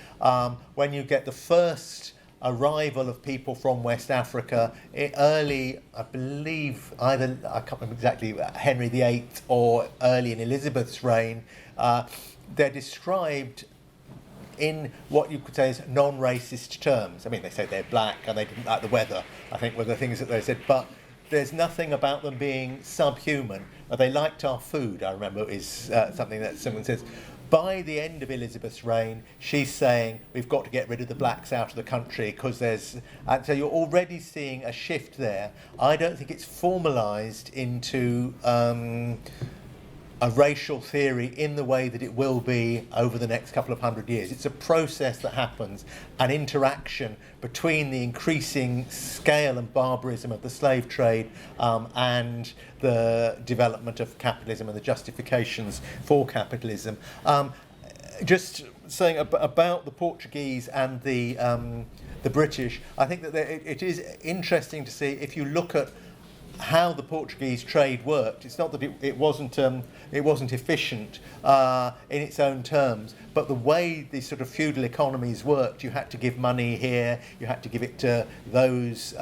when you get the first arrival of people from West Africa, early, I believe, I can't remember exactly, Henry VIII or early in Elizabeth's reign, they're described in what you could say is non-racist terms. I mean, they say they're black and they didn't like the weather, I think were the things that they said, but there's nothing about them being subhuman. They liked our food, I remember, is something that someone says. By the end of Elizabeth's reign, she's saying we've got to get rid of the blacks out of the country because there's... And so you're already seeing a shift there. I don't think it's formalised into a racial theory in the way that it will be over the next couple of 100 years. It's a process that happens, an interaction between the increasing scale and barbarism of the slave trade and the development of capitalism and the justifications for capitalism. Just saying about the Portuguese and the British, I think that it is interesting to see, if you look at how the Portuguese trade worked. It's not that it wasn't efficient in its own terms, but the way these sort of feudal economies worked, you had to give money here, you had to give it to those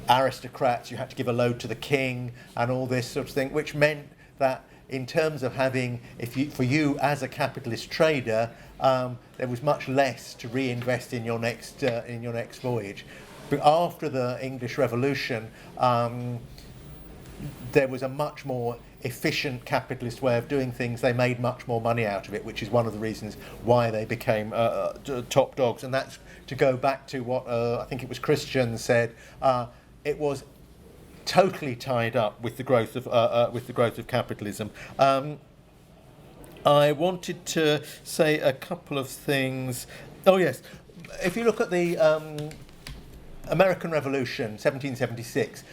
aristocrats, you had to give a load to the king, and all this sort of thing, which meant that in terms of having, for you as a capitalist trader, there was much less to reinvest in your next voyage. But after the English Revolution, there was a much more efficient capitalist way of doing things. They made much more money out of it, which is one of the reasons why they became top dogs. And that's to go back to what I think it was Christian said. It was totally tied up with the growth of capitalism. I wanted to say a couple of things. Oh yes, if you look at the American Revolution, 1776,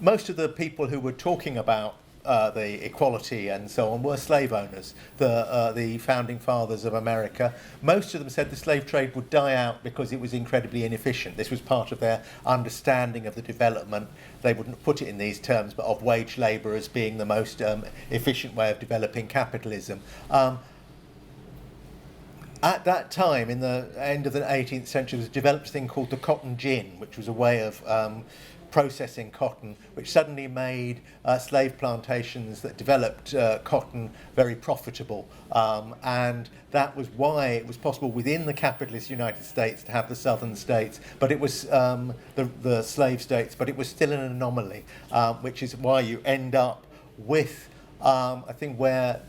most of the people who were talking about the equality and so on were slave owners, the founding fathers of America. Most of them said the slave trade would die out because it was incredibly inefficient. This was part of their understanding of the development. They wouldn't put it in these terms, but of wage labour as being the most efficient way of developing capitalism. at that time, in the end of the 18th century, there was developed a thing called the cotton gin, which was a way of processing cotton, which suddenly made slave plantations that developed cotton very profitable. And that was why it was possible within the capitalist United States to have the southern states, but it was the slave states, but it was still an anomaly, which is why you end up with, I think, where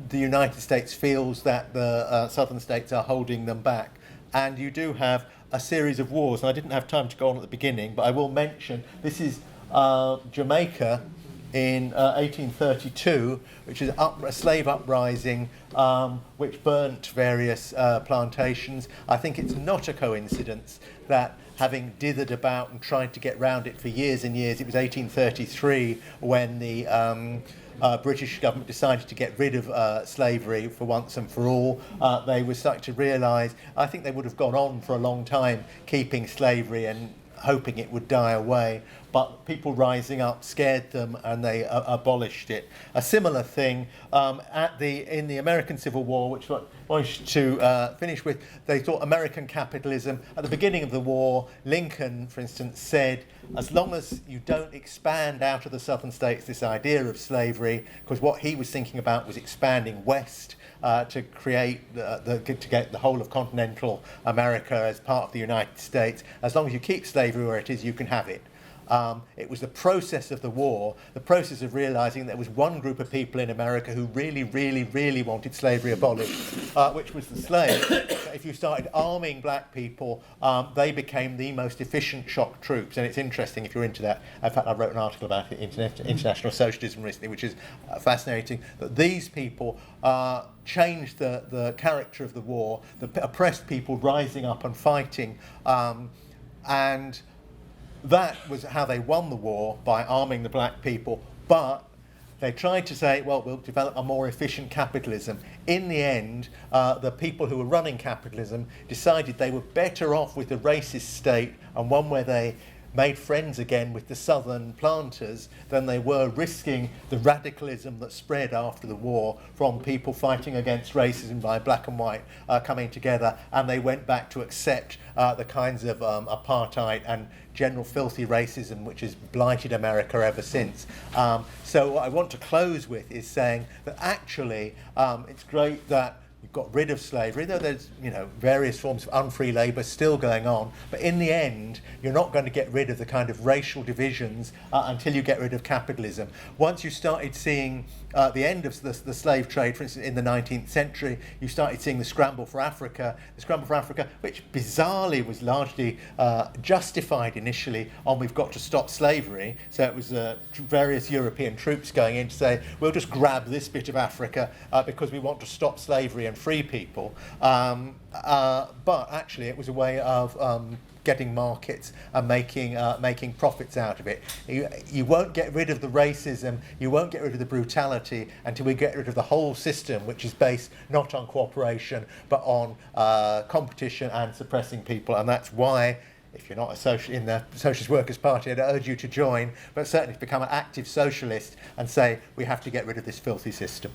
the United States feels that the southern states are holding them back. And you do have a series of wars, and I didn't have time to go on at the beginning, but I will mention this is Jamaica in 1832, which is a slave uprising which burnt various plantations. I think it's not a coincidence that, having dithered about and tried to get round it for years and years, it was 1833 when the British government decided to get rid of slavery for once and for all. They were starting to realise, I think they would have gone on for a long time keeping slavery and hoping it would die away, but people rising up scared them and they abolished it. A similar thing in the American Civil War, which I wanted to finish with, they thought American capitalism, at the beginning of the war, Lincoln, for instance, said, as long as you don't expand out of the southern states this idea of slavery, because what he was thinking about was expanding west, to create to get the whole of continental America as part of the United States. As long as you keep slavery where it is, you can have it. It was the process of the war, the process of realising there was one group of people in America who really, really, really wanted slavery abolished, which was the slaves. If you started arming black people, they became the most efficient shock troops. And it's interesting if you're into that. In fact, I wrote an article about it, International Socialism recently, which is fascinating, that these people changed the character of the war, the oppressed people rising up and fighting, and that was how they won the war, by arming the black people. But they tried to say, well, we'll develop a more efficient capitalism. In the end, the people who were running capitalism decided they were better off with the racist state, and one where they made friends again with the southern planters, than they were risking the radicalism that spread after the war from people fighting against racism by black and white coming together, and they went back to accept the kinds of apartheid and general filthy racism which has blighted America ever since. So what I want to close with is saying that actually it's great that we've got rid of slavery, though there's various forms of unfree labour still going on, but in the end you're not going to get rid of the kind of racial divisions until you get rid of capitalism. Once you started seeing the end of the slave trade, for instance, in the 19th century, you started seeing the Scramble for Africa, which bizarrely was largely justified initially on we've got to stop slavery. So it was various European troops going in to say, we'll just grab this bit of Africa because we want to stop slavery and free people. But actually it was a way of getting markets and making profits out of it. You won't get rid of the racism, you won't get rid of the brutality until we get rid of the whole system, which is based not on cooperation but on competition and suppressing people. And that's why, if you're not in the Socialist Workers Party, I'd urge you to join, but certainly to become an active socialist and say we have to get rid of this filthy system.